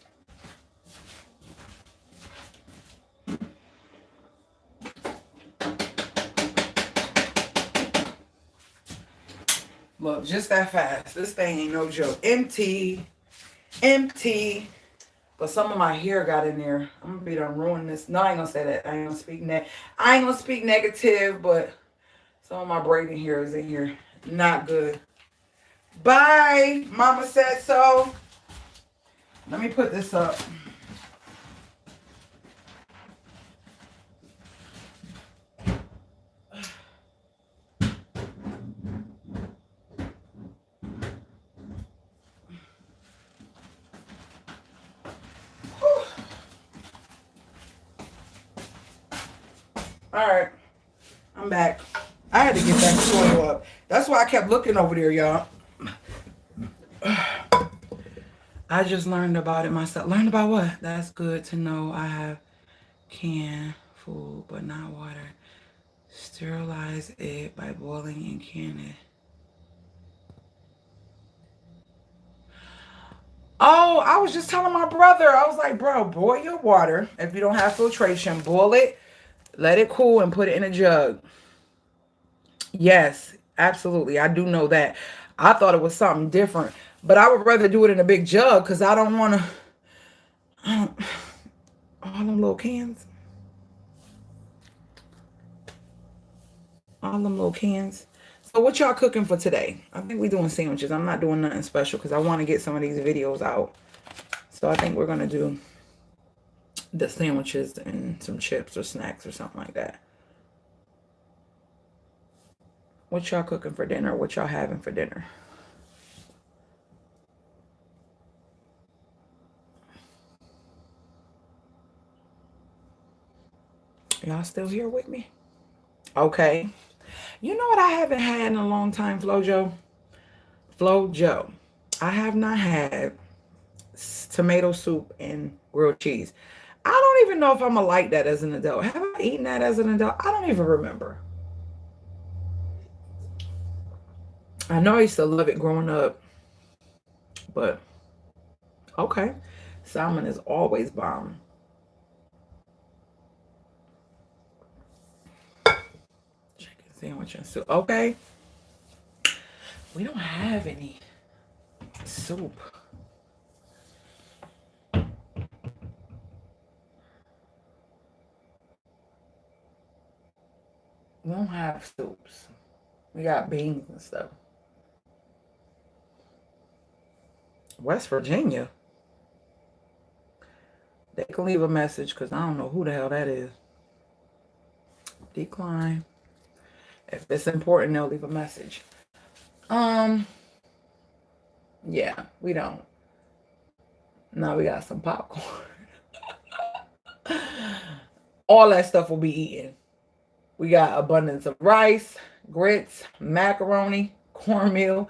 Look, just that fast. This thing ain't no joke. Empty. Empty. But some of my hair got in there. I'm gonna be done ruin this. No, I ain't gonna say that. I ain't gonna speak negative, but some of my braiding hair is in here. Not good. Bye. Mama said so. Let me put this up. All right, I'm back. I had to get that soil up. That's why I kept looking over there, y'all. I just learned about it myself. Learned about what? That's good to know. I have canned food soap but not water. Sterilize it by boiling and canning. Oh, I was just telling my brother. I was like, bro, boil your water. If you don't have filtration, boil it, let it cool, and put it in a jug. Yes, absolutely. I do know that. I thought it was something different. But I would rather do it in a big jug because I don't want to... All them little cans. All them little cans. So what y'all cooking for today? I think we doing sandwiches. I'm not doing nothing special because I want to get some of these videos out. So I think we're going to do the sandwiches and some chips or snacks or something like that. What y'all cooking for dinner? What y'all having for dinner? Y'all still here with me? Okay. You know what I haven't had in a long time, Flojo? Flojo. I have not had tomato soup and grilled cheese. I don't even know if I'm going to like that as an adult. Have I eaten that as an adult? I don't even remember. I know I used to love it growing up, but okay. Salmon is always bomb. Chicken sandwich and soup. Okay. We don't have any soup. We don't have soups. We got beans and stuff. West Virginia. They can leave a message because I don't know who the hell that is. Decline. If it's important, they'll leave a message. Yeah, we don't. Now we got some popcorn. All that stuff will be eaten. We got abundance of rice, grits, macaroni, cornmeal.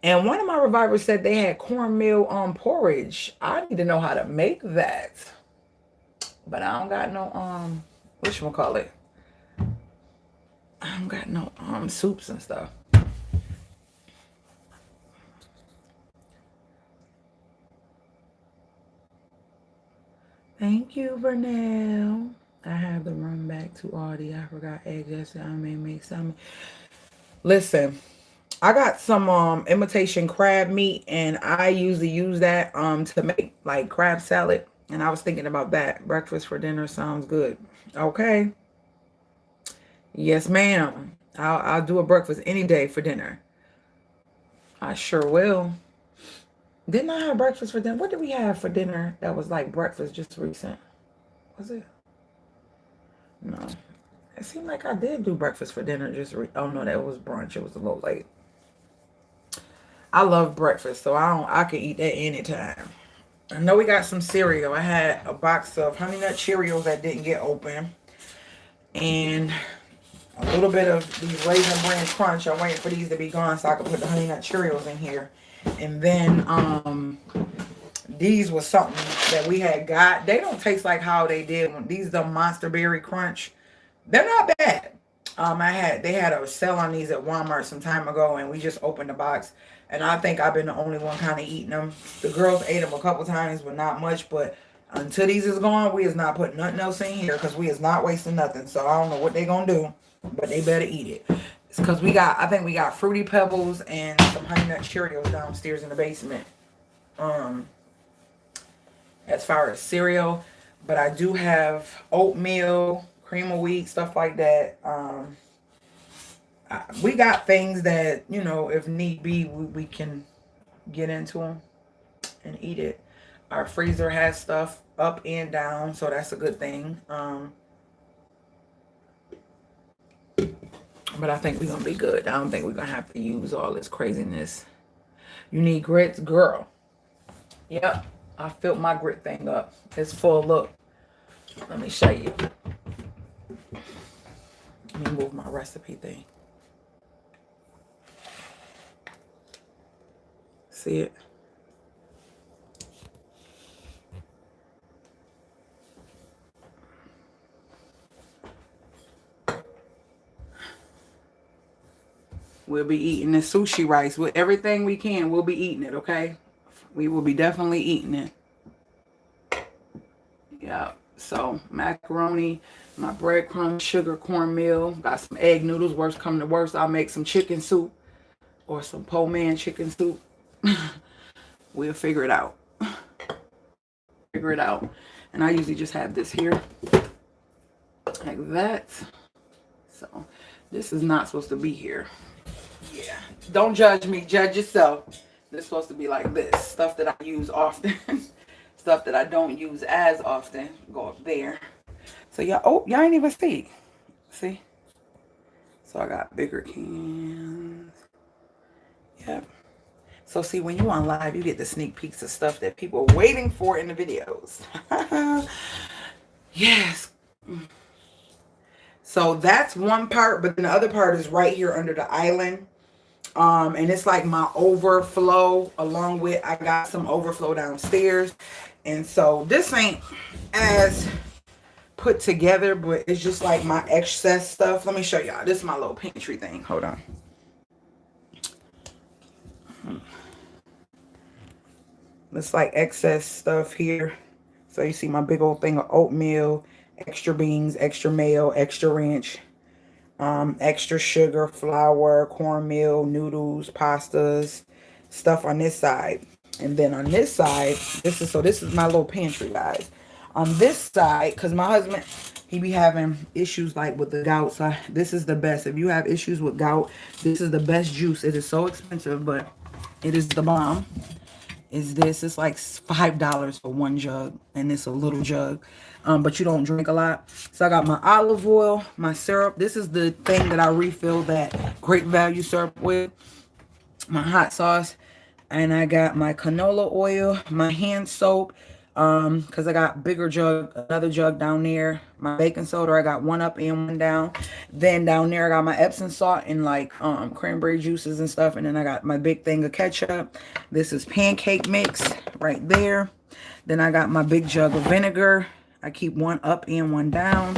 And one of my revivers said they had cornmeal porridge. I need to know how to make that. But I don't got no whatchamacallit? I don't got no soups and stuff. Thank you, Vernell. I have to run back to Aldi. I forgot eggs yesterday. I may make some. Listen, I got some imitation crab meat, and I usually use that to make like crab salad. And I was thinking about that. Breakfast for dinner sounds good. Okay. Yes, ma'am. I'll do a breakfast any day for dinner. I sure will. Didn't I have breakfast for dinner? What did we have for dinner that was like breakfast just recent? Was it? No. It seemed like I did do breakfast for dinner oh no, that was brunch. It was a little late. I love breakfast, so I can eat that anytime. I know we got some cereal. I had a box of Honey Nut Cheerios that didn't get open. And a little bit of these Raisin Bran Crunch. I'm waiting for these to be gone so I can put the Honey Nut Cheerios in here. And then these was something that we had got. They don't taste like how they did when these the Monster Berry Crunch. They're not bad. They had a sale on these at Walmart some time ago, and we just opened the box. And I think I've been the only one kind of eating them. The girls ate them a couple times, but not much. But until these is gone, we is not putting nothing else in here because we is not wasting nothing. So I don't know what they gonna do, but they better eat it. It's because I think we got Fruity Pebbles and some Honey Nut Cheerios downstairs in the basement. As far as cereal, but I do have oatmeal, cream of wheat, stuff like that. We got things that, if need be, we can get into them and eat it. Our freezer has stuff up and down, so that's a good thing. But I think we're going to be good. I don't think we're going to have to use all this craziness. You need grits? Girl. Yep. I filled my grit thing up. It's full. Look. Let me show you. Let me move my recipe thing. See it? We'll be eating the sushi rice with everything we can. We'll be eating it, okay? We will be definitely eating it. Yeah. So macaroni, my breadcrumbs, sugar, cornmeal. Got some egg noodles. Worst come to worst, I'll make some chicken soup or some po man chicken soup. We'll figure it out. Figure it out. And I usually just have this here like that. So this is not supposed to be here. Yeah. Don't judge me. Judge yourself. This is supposed to be like this. Stuff that I use often. Stuff that I don't use as often. Go up there. So y'all, oh, y'all ain't even see. See? So I got bigger cans. Yep. So see, when you on live, you get the sneak peeks of stuff that people are waiting for in the videos. Yes. So that's one part, but then the other part is right here under the island. And it's like my overflow, along with I got some overflow downstairs. And so this ain't as put together, but it's just like my excess stuff. Let me show y'all. This is my little pantry thing. Hold on. It's like excess stuff here. So you see my big old thing of oatmeal, extra beans, extra mayo, extra ranch, extra sugar, flour, cornmeal, noodles, pastas, stuff on this side. And then on this side, this is my little pantry, guys. On this side, because my husband, he be having issues like with the gout. So this is the best. If you have issues with gout, this is the best juice. It is so expensive, but it is the bomb. Is this? It's like $5 for one jug, and it's a little jug, but you don't drink a lot. So I got my olive oil, my syrup. This is the thing that I refill that great value syrup with. My hot sauce, and I got my canola oil, my hand soap, because I got bigger jug, another jug down there. My baking soda, I got one up and one down. Then down there I got my Epsom salt and like cranberry juices and stuff. And then I got my big thing of ketchup. This is pancake mix right there. Then I got my big jug of vinegar. I keep one up and one down.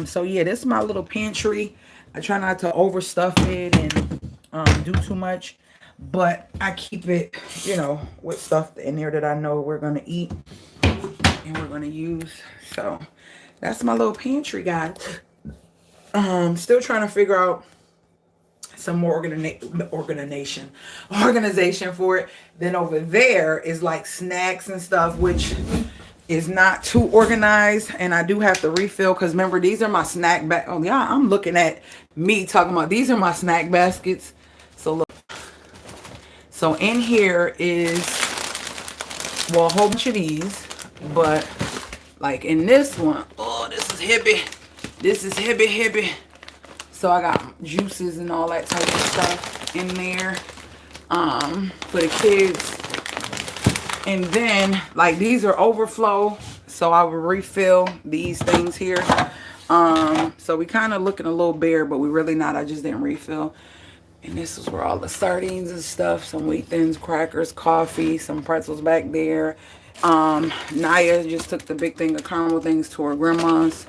So yeah, this is my little pantry. I try not to overstuff it and do too much. But I keep it, you know, with stuff in there that I know we're going to eat and we're going to use. So that's my little pantry, guys. Still trying to figure out some more organization for it. Then over there is like snacks and stuff, which is not too organized. And I do have to refill because remember, these are my snack bag. Oh, yeah, I'm looking at me talking about these are my snack baskets. So look. So in here is, well, a whole bunch of these, but like in this one, oh, this is hippie. This is hippie. So I got juices and all that type of stuff in there for the kids. And then like these are overflow. So I will refill these things here. So we kind of looking a little bare, but we really not. I just didn't refill. And this is where all the sardines and stuff, some wheat thins, crackers, coffee, some pretzels back there. Naya just took the big thing of caramel things to her grandma's.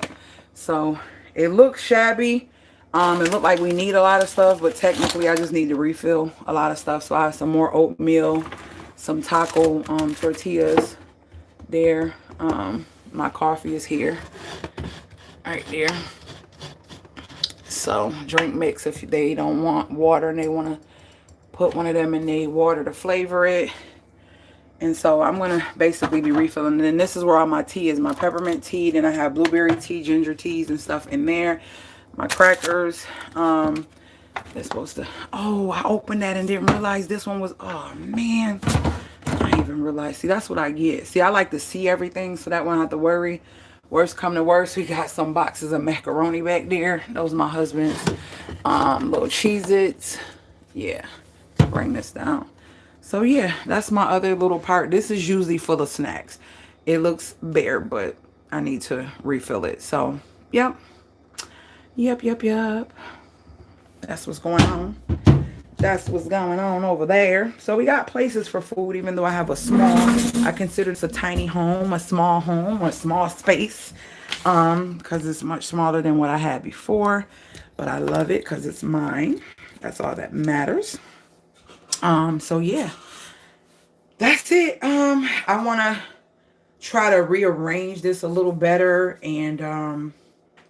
So it looks shabby. It looked like we need a lot of stuff, but technically I just need to refill a lot of stuff. So I have some more oatmeal, some taco tortillas there. My coffee is here, right there. So drink mix if they don't want water and they want to put one of them in their water to flavor it. And so I'm going to basically be refilling. And then this is where all my tea is. My peppermint tea. Then I have blueberry tea, ginger teas and stuff in there. My crackers. They're supposed to... Oh, I opened that and didn't realize this one was... Oh, man. I didn't even realize. See, that's what I get. See, I like to see everything so that way I don't have to worry. Worst come to worst, we got some boxes of macaroni back there. Those are my husband's. Little Cheez-Its. Yeah, bring this down. So yeah, that's my other little part. This is usually full of snacks. It looks bare, but I need to refill it. So, yep. That's what's going on. That's what's going on over there. So we got places for food, even though I have a small, I consider this a tiny home, a small home, or a small space, because it's much smaller than what I had before. but I love it because it's mine. That's all that matters. So yeah, that's it. I want to try to rearrange this a little better, and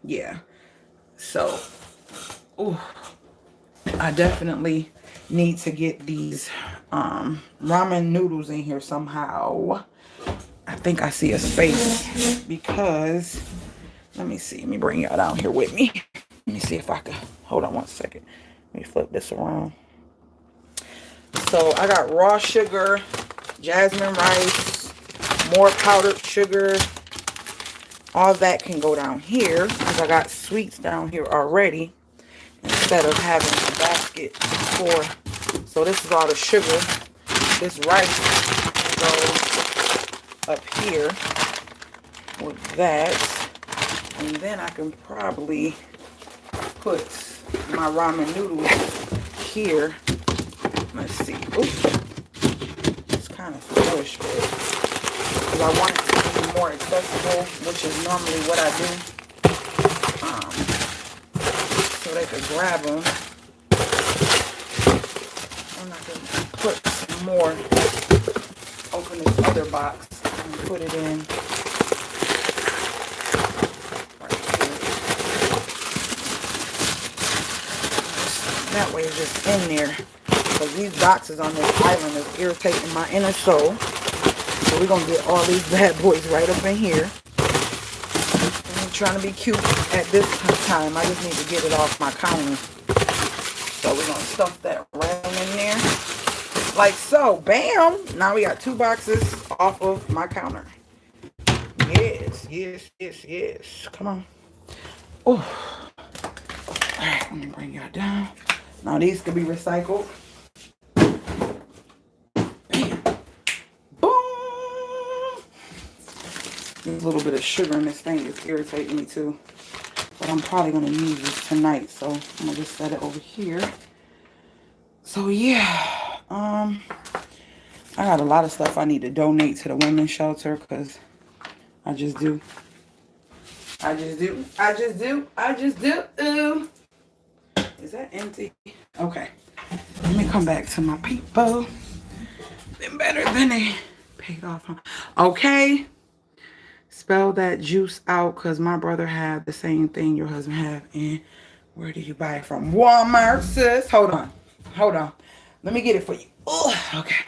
yeah. So, ooh, I definitely need to get these ramen noodles in here somehow. I think I see a space because, let me see. Let me bring y'all down here with me. Let me see if I can, hold on one second. Let me flip this around. So I got raw sugar, jasmine rice, more powdered sugar. All that can go down here because I got sweets down here already instead of having a basket for. So this is all the sugar. This rice goes up here with that. And then I can probably put my ramen noodles here. Let's see. Oops. It's kind of squished, because I want it to be more accessible, which is normally what I do. So they could grab them. And I can put some more, open this other box and put it in right here. That way it's just in there. Because these boxes on this island is irritating my inner soul. So we're going to get all these bad boys right up in here. I'm trying to be cute at this time. I just need to get it off my counter. So we're going to stuff that right in there. Like so. Bam! Now we got 2 boxes off of my counter. Yes, yes, yes, yes. Come on. Oh. Alright, let me bring y'all down. Now these could be recycled. A little bit of sugar in this thing is irritating me too. But I'm probably going to use this tonight. So I'm going to just set it over here. So yeah. I got a lot of stuff I need to donate to the women's shelter. Because I just do. I just do. I just do. I just do. Ooh. Is that empty? Okay. Let me come back to my people. Been better than they paid off. Okay. Spell that juice out because my brother had the same thing your husband have. And where did you buy it from? Walmart, sis. Hold on. Hold on. Let me get it for you. Oh, okay.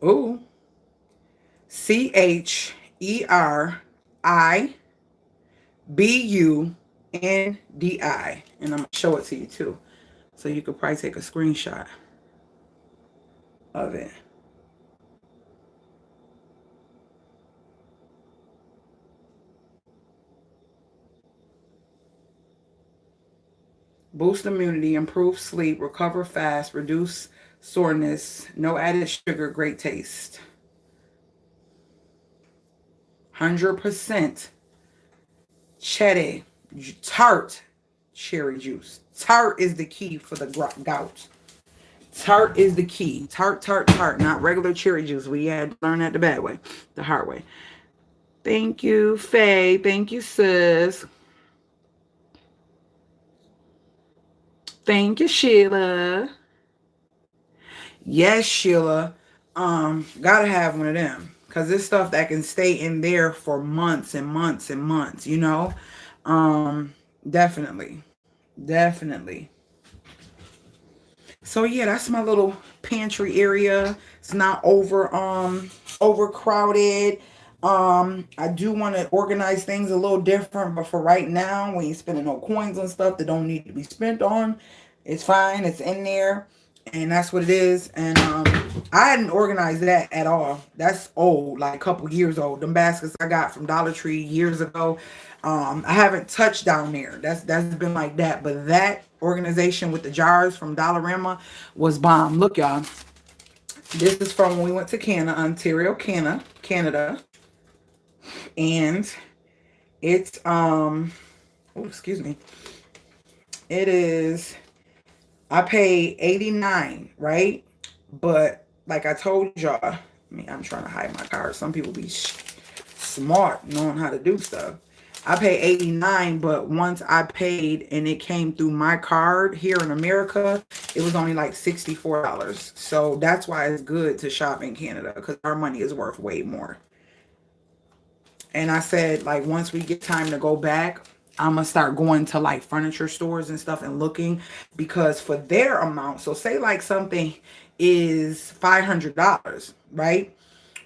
Ooh. CHERIBUNDI. And I'm going to show it to you too. So you could probably take a screenshot of it. Boost immunity, improve sleep, recover fast, reduce soreness, no added sugar, great taste. 100% cherry, tart cherry juice. Tart is the key for the gout. Tart is the key. Tart, tart, tart. Not regular cherry juice. We had to learn that the bad way. The hard way. Thank you, Faye. Thank you, sis. Thank you, Sheila. Yes, Sheila. Gotta have one of them. Because it's stuff that can stay in there for months and months and months, you know? Definitely. Definitely. So yeah, that's my little pantry area. It's not overcrowded. I do want to organize things a little different, but for right now, we ain't spending no coins on stuff that don't need to be spent on. It's fine. It's in there. And that's what it is. And I hadn't organized that at all. That's old, like a couple years old. Them baskets I got from Dollar Tree years ago. I haven't touched down there. That's been like that. But that organization with the jars from Dollarama was bomb. Look, y'all. This is from when we went to Canada, Ontario, Canada. And it's oh, excuse me. It is, I paid $89, right? But like I told y'all, I'm trying to hide my card. Some people be smart knowing how to do stuff. I paid 89, but once I paid and it came through my card here in America, it was only like $64. So that's why it's good to shop in Canada, because our money is worth way more. And I said, like, once we get time to go back, I'm gonna start going to like furniture stores and stuff and looking, because for their amount, so say like something is $500, right?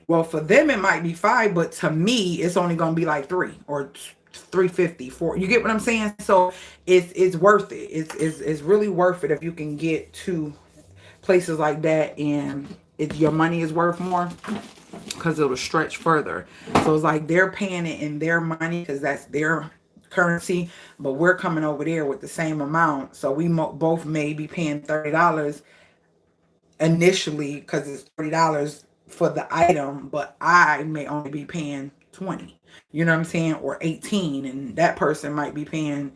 Well, for them it might be five, but to me it's only gonna be like three or 350 4. You get what I'm saying? So it's worth it. It's really worth it if you can get to places like that, and your money is worth more, because it'll stretch further. So it's like they're paying it in their money because that's their currency, but we're coming over there with the same amount. So we both may be paying $30 initially because it's $30 for the item, but I may only be paying 20. You know what I'm saying? Or 18, and that person might be paying,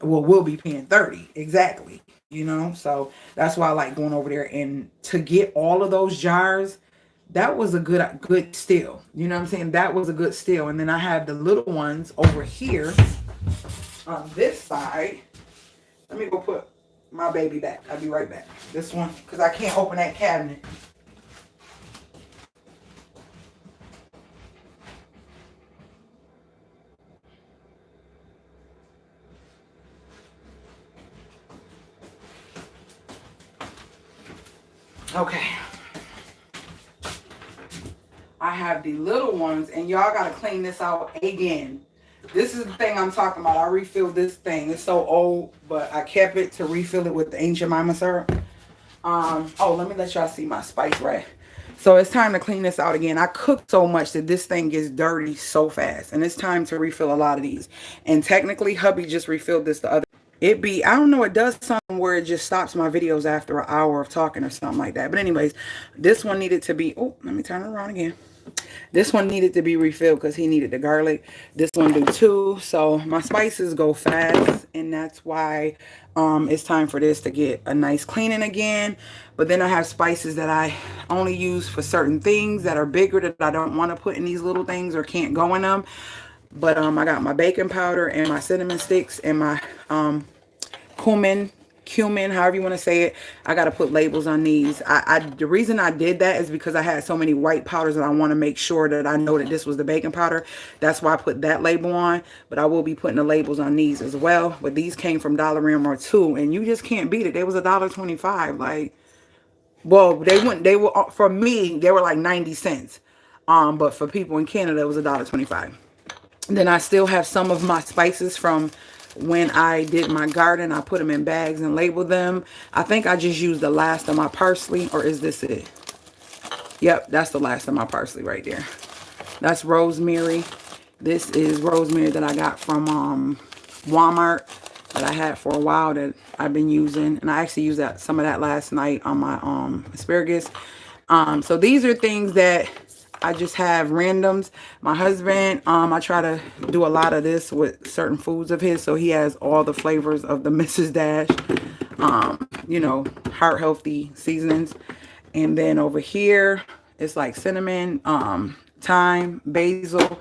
well, we'll be paying 30 exactly. You know, so that's why I like going over there, and to get all of those jars, that was a good steal. You know what I'm saying? That was a good steal. And then I have the little ones over here on this side. Let me go put my baby back. I'll be right back. This one, because I can't open that cabinet. Okay. I have the little ones, and y'all got to clean this out again. This is the thing I'm talking about. I refilled this thing. It's so old, but I kept it to refill it with the ancient mama syrup. Oh, let me let y'all see my spice rack. So it's time to clean this out again. I cooked so much that this thing gets dirty so fast, and it's time to refill a lot of these. And technically, hubby just refilled this the other. I don't know, it does something where it just stops my videos after an hour of talking or something like that. But anyways, this one needed to be, oh, let me turn it around again. This one needed to be refilled because he needed the garlic. This one do too. So my spices go fast, and that's why it's time for this to get a nice cleaning again. But then I have spices that I only use for certain things that are bigger, that I don't want to put in these little things or can't go in them. But I got my baking powder and my cinnamon sticks and my cumin, however you want to say it. I got to put labels on these. The reason I did that is because I had so many white powders, and I want to make sure that I know that this was the baking powder. That's why I put that label on. But I will be putting the labels on these as well. But these came from Dollarama or two, and you just can't beat it. They was $1.25. Like, well, they were, for me, they were like 90 cents. But for people in Canada, it was $1.25. Then I still have some of my spices from when I did my garden. I put them in bags and labeled them. I think I just used the last of my parsley, or is this it? Yep, that's the last of my parsley right there. That's rosemary. This is rosemary that I got from Walmart, that I had for a while, that I've been using. And I actually used some of that last night on my asparagus. So these are things that I just have randoms. My husband, I try to do a lot of this with certain foods of his, so he has all the flavors of the Mrs. Dash, you know, heart healthy seasonings. And then over here, it's like cinnamon, thyme, basil,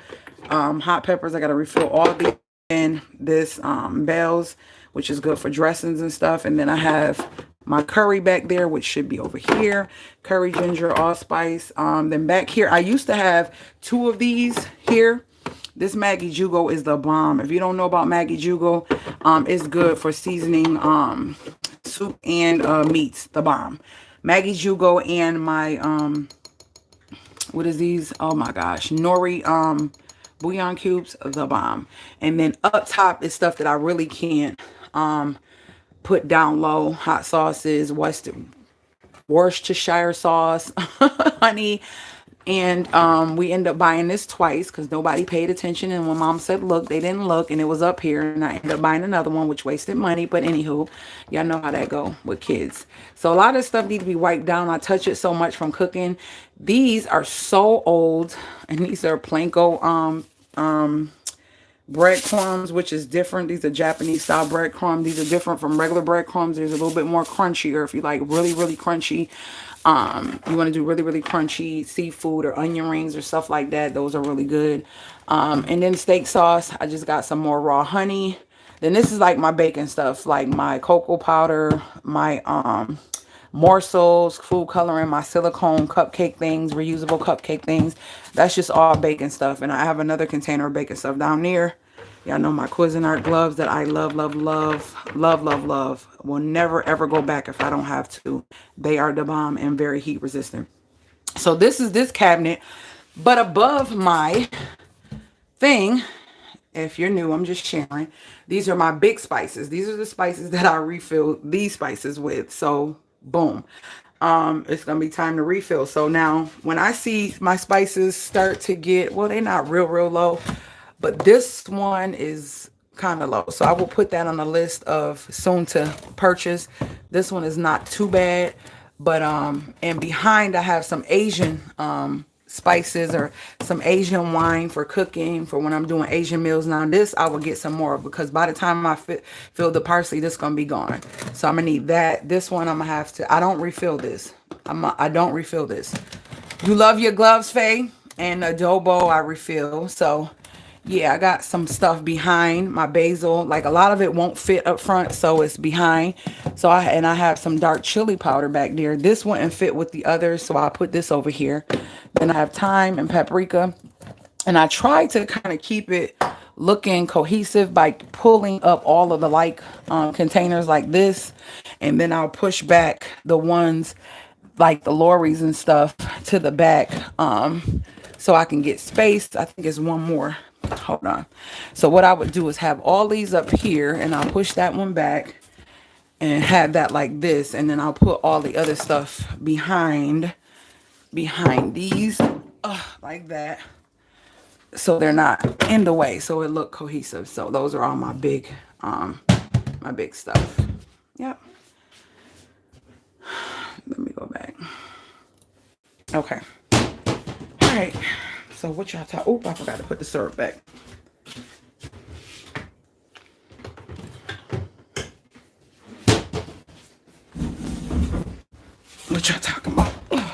hot peppers. I got to refill all of these in this bells, which is good for dressings and stuff. And then I have my curry back there, which should be over here. Curry, ginger, allspice. Then back here, I used to have two of these here. This Maggi Jugo is the bomb. If you don't know about Maggi Jugo, it's good for seasoning soup and meats. The bomb. Maggi Jugo and my what is these? Oh my gosh, nori bouillon cubes, the bomb. And then up top is stuff that I really can't put down low. Hot sauces, Worcestershire sauce, honey. And we end up buying this twice because nobody paid attention. And when mom said look, they didn't look, and it was up here. And I ended up buying another one, which wasted money. But anywho, y'all know how that go with kids. So a lot of stuff needs to be wiped down. I touch it so much from cooking. These are so old, and these are Planko breadcrumbs, which is different. These are Japanese style breadcrumbs. These are different from regular breadcrumbs. There's a little bit more crunchier. If you like really, really crunchy, you want to do really, really crunchy seafood or onion rings or stuff like that. Those are really good. And then steak sauce, I just got some more raw honey. Then this is like my baking stuff, like my cocoa powder, my morsels, food coloring, my silicone cupcake things, reusable cupcake things. That's just all baking stuff. And I have another container of baking stuff down there. Y'all know my Cuisinart gloves that I love, love, love, love, love, love. Will never, ever go back if I don't have to. They are the bomb and very heat resistant. So this is this cabinet. But above my thing, if you're new, I'm just sharing. These are my big spices. These are the spices that I refill these spices with. So boom. It's gonna be time to refill. So now when I see my spices start to get, well, they're not real low, but this one is kind of low. So I will put that on the list of soon to purchase. This one is not too bad. But and behind I have some Asian spices or some Asian wine for cooking for when I'm doing Asian meals. Now this I will get some more because by the time I fill the parsley, this gonna be gone. So I'm gonna need that. This one I'm gonna have to. I don't refill this. I don't refill this. You love your gloves, Faye, and adobo I refill. So yeah, I got some stuff behind my basil. Like a lot of it won't fit up front, so it's behind. So I have some dark chili powder back there. This wouldn't fit with the others, so I'll put this over here. Then I have thyme and paprika. And I try to kind of keep it looking cohesive by pulling up all of the containers like this. And then I'll push back the ones like the lorries and stuff to the back so I can get space. I think it's one more. Hold on. So what I would do is have all these up here and I'll push that one back and have that like this. And then I'll put all the other stuff behind these like that. So they're not in the way. So it look cohesive. So those are all my big stuff. Yep. Let me go back. Okay. All right. So what y'all talk? Oh, I forgot to put the syrup back. What y'all talking about? Ugh.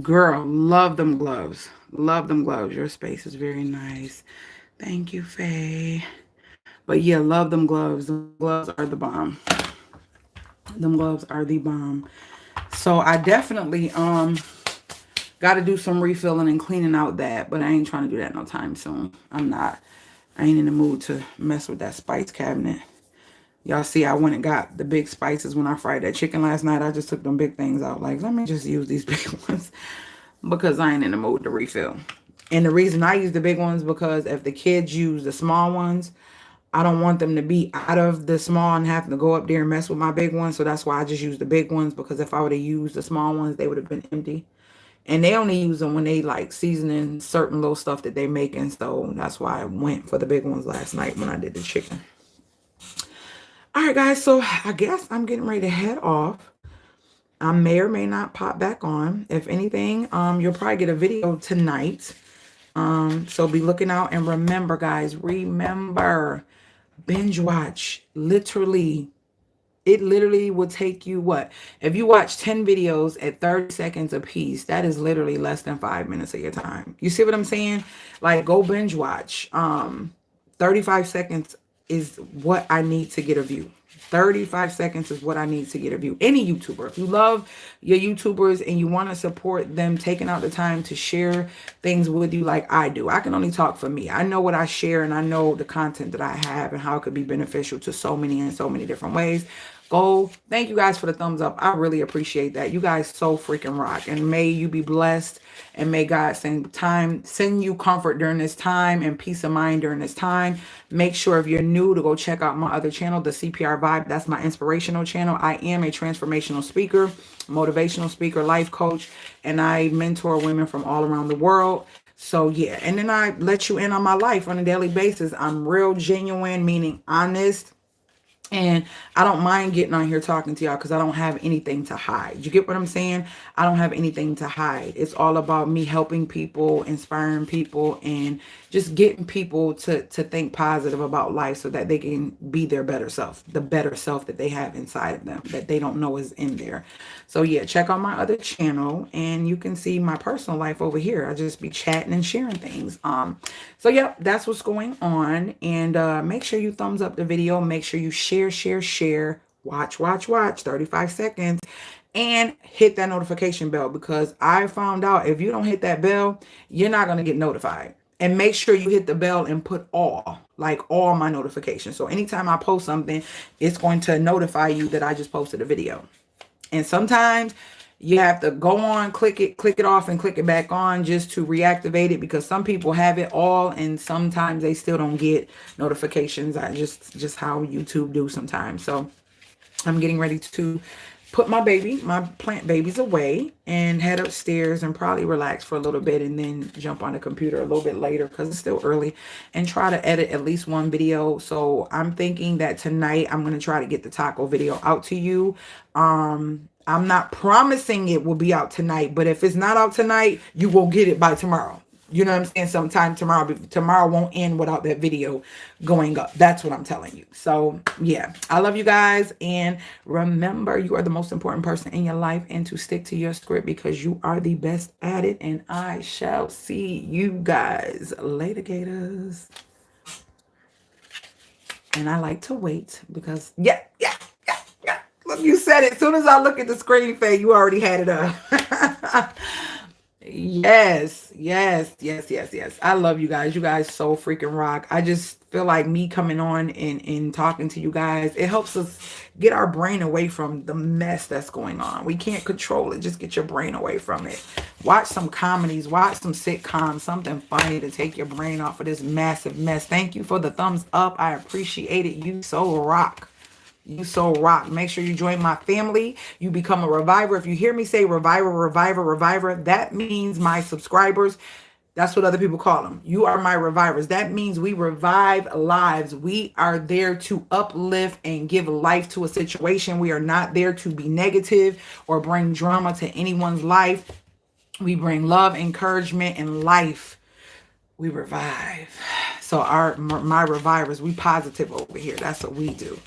Girl, love them gloves. Love them gloves. Your space is very nice. Thank you, Faye. But yeah, love them gloves. The gloves are the bomb. Them gloves are the bomb. So I definitely got to do some refilling and cleaning out that, but I ain't trying to do that no time soon. I ain't in the mood to mess with that spice cabinet. Y'all see I went and got the big spices when I fried that chicken last night. I just took them big things out. Like, let me just use these big ones because I ain't in the mood to refill. And the reason I use the big ones because if the kids use the small ones, I don't want them to be out of the small and have to go up there and mess with my big ones. So that's why I just use the big ones, because if I would have used the small ones, they would have been empty. And they only use them when they like seasoning certain little stuff that they making. So that's why I went for the big ones last night when I did the chicken. All right, guys. So I guess I'm getting ready to head off. I may or may not pop back on. If anything, you'll probably get a video tonight. So be looking out. And remember, guys, remember, binge watch. It literally will take you what? If you watch 10 videos at 30 seconds a piece, that is literally less than 5 minutes of your time. You see what I'm saying? Like, go binge watch. 35 seconds is what I need to get a view. 35 seconds is what I need to get a view. Any YouTuber, if you love your YouTubers and you want to support them taking out the time to share things with you like I do. I can only talk for me. I know what I share and I know the content that I have and how it could be beneficial to so many in so many different ways. Go. Thank you guys for the thumbs up. I really appreciate that. You guys so freaking rock. And may you be blessed. And may God send you comfort during this time and peace of mind during this time. Make sure if you're new to go check out my other channel, The CPR Vibe. That's my inspirational channel. I am a transformational speaker, motivational speaker, life coach, and I mentor women from all around the world. So yeah, and then I let you in on my life on a daily basis. I'm real genuine, meaning honest. And I don't mind getting on here talking to y'all because I don't have anything to hide. You get what I'm saying? I don't have anything to hide. It's all about me helping people, inspiring people, and just getting people to think positive about life so that they can be their better self, the better self that they have inside of them that they don't know is in there. So yeah, check out my other channel and you can see my personal life over here. I just be chatting and sharing things. So yeah, that's what's going on. And make sure you thumbs up the video. Make sure you share. Watch, 35 seconds. And hit that notification bell because I found out if you don't hit that bell, you're not going to get notified. And make sure you hit the bell and put all, like all my notifications. So anytime I post something, it's going to notify you that I just posted a video. And sometimes you have to go on, click it off and click it back on just to reactivate it because some people have it all and sometimes they still don't get notifications. I just how YouTube do sometimes. So I'm getting ready to put my plant babies away and head upstairs and probably relax for a little bit and then jump on the computer a little bit later because it's still early and try to edit at least one video. So I'm thinking that tonight I'm going to try to get the taco video out to you. I'm not promising it will be out tonight, but if it's not out tonight, you will get it by tomorrow. You know what I'm saying? Sometime tomorrow, but tomorrow won't end without that video going up. That's what I'm telling you. So yeah, I love you guys. And remember, you are the most important person in your life and to stick to your script because you are the best at it. And I shall see you guys later, Gators. And I like to wait because yeah. Look, you said it. As soon as I look at the screen fade, you already had it up. Yes. I love you guys. You guys so freaking rock. I just feel like me coming on and talking to you guys, it helps us get our brain away from the mess that's going on. We can't control it. Just get your brain away from it. Watch some comedies, watch some sitcoms, something funny to take your brain off of this massive mess. Thank you for the thumbs up. I appreciate it. You so rock. You so rock. Make sure you join my family. You become a reviver. If you hear me say reviver, that means my subscribers. That's what other people call them. You are my revivers. That means we revive lives. We are there to uplift and give life to a situation. We are not there to be negative or bring drama to anyone's life. We bring love, encouragement, and life. We revive. So my revivers, we positive over here. That's what we do.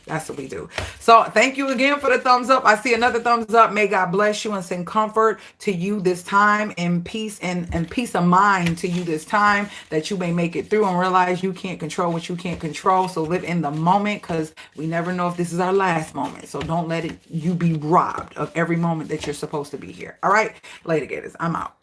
So thank you again for the thumbs up. I see another thumbs up. May God bless you and send comfort to you this time and peace and peace of mind to you this time that you may make it through and realize you can't control what you can't control. So live in the moment because we never know if this is our last moment. So don't let you be robbed of every moment that you're supposed to be here. All right, later, Gators. I'm out.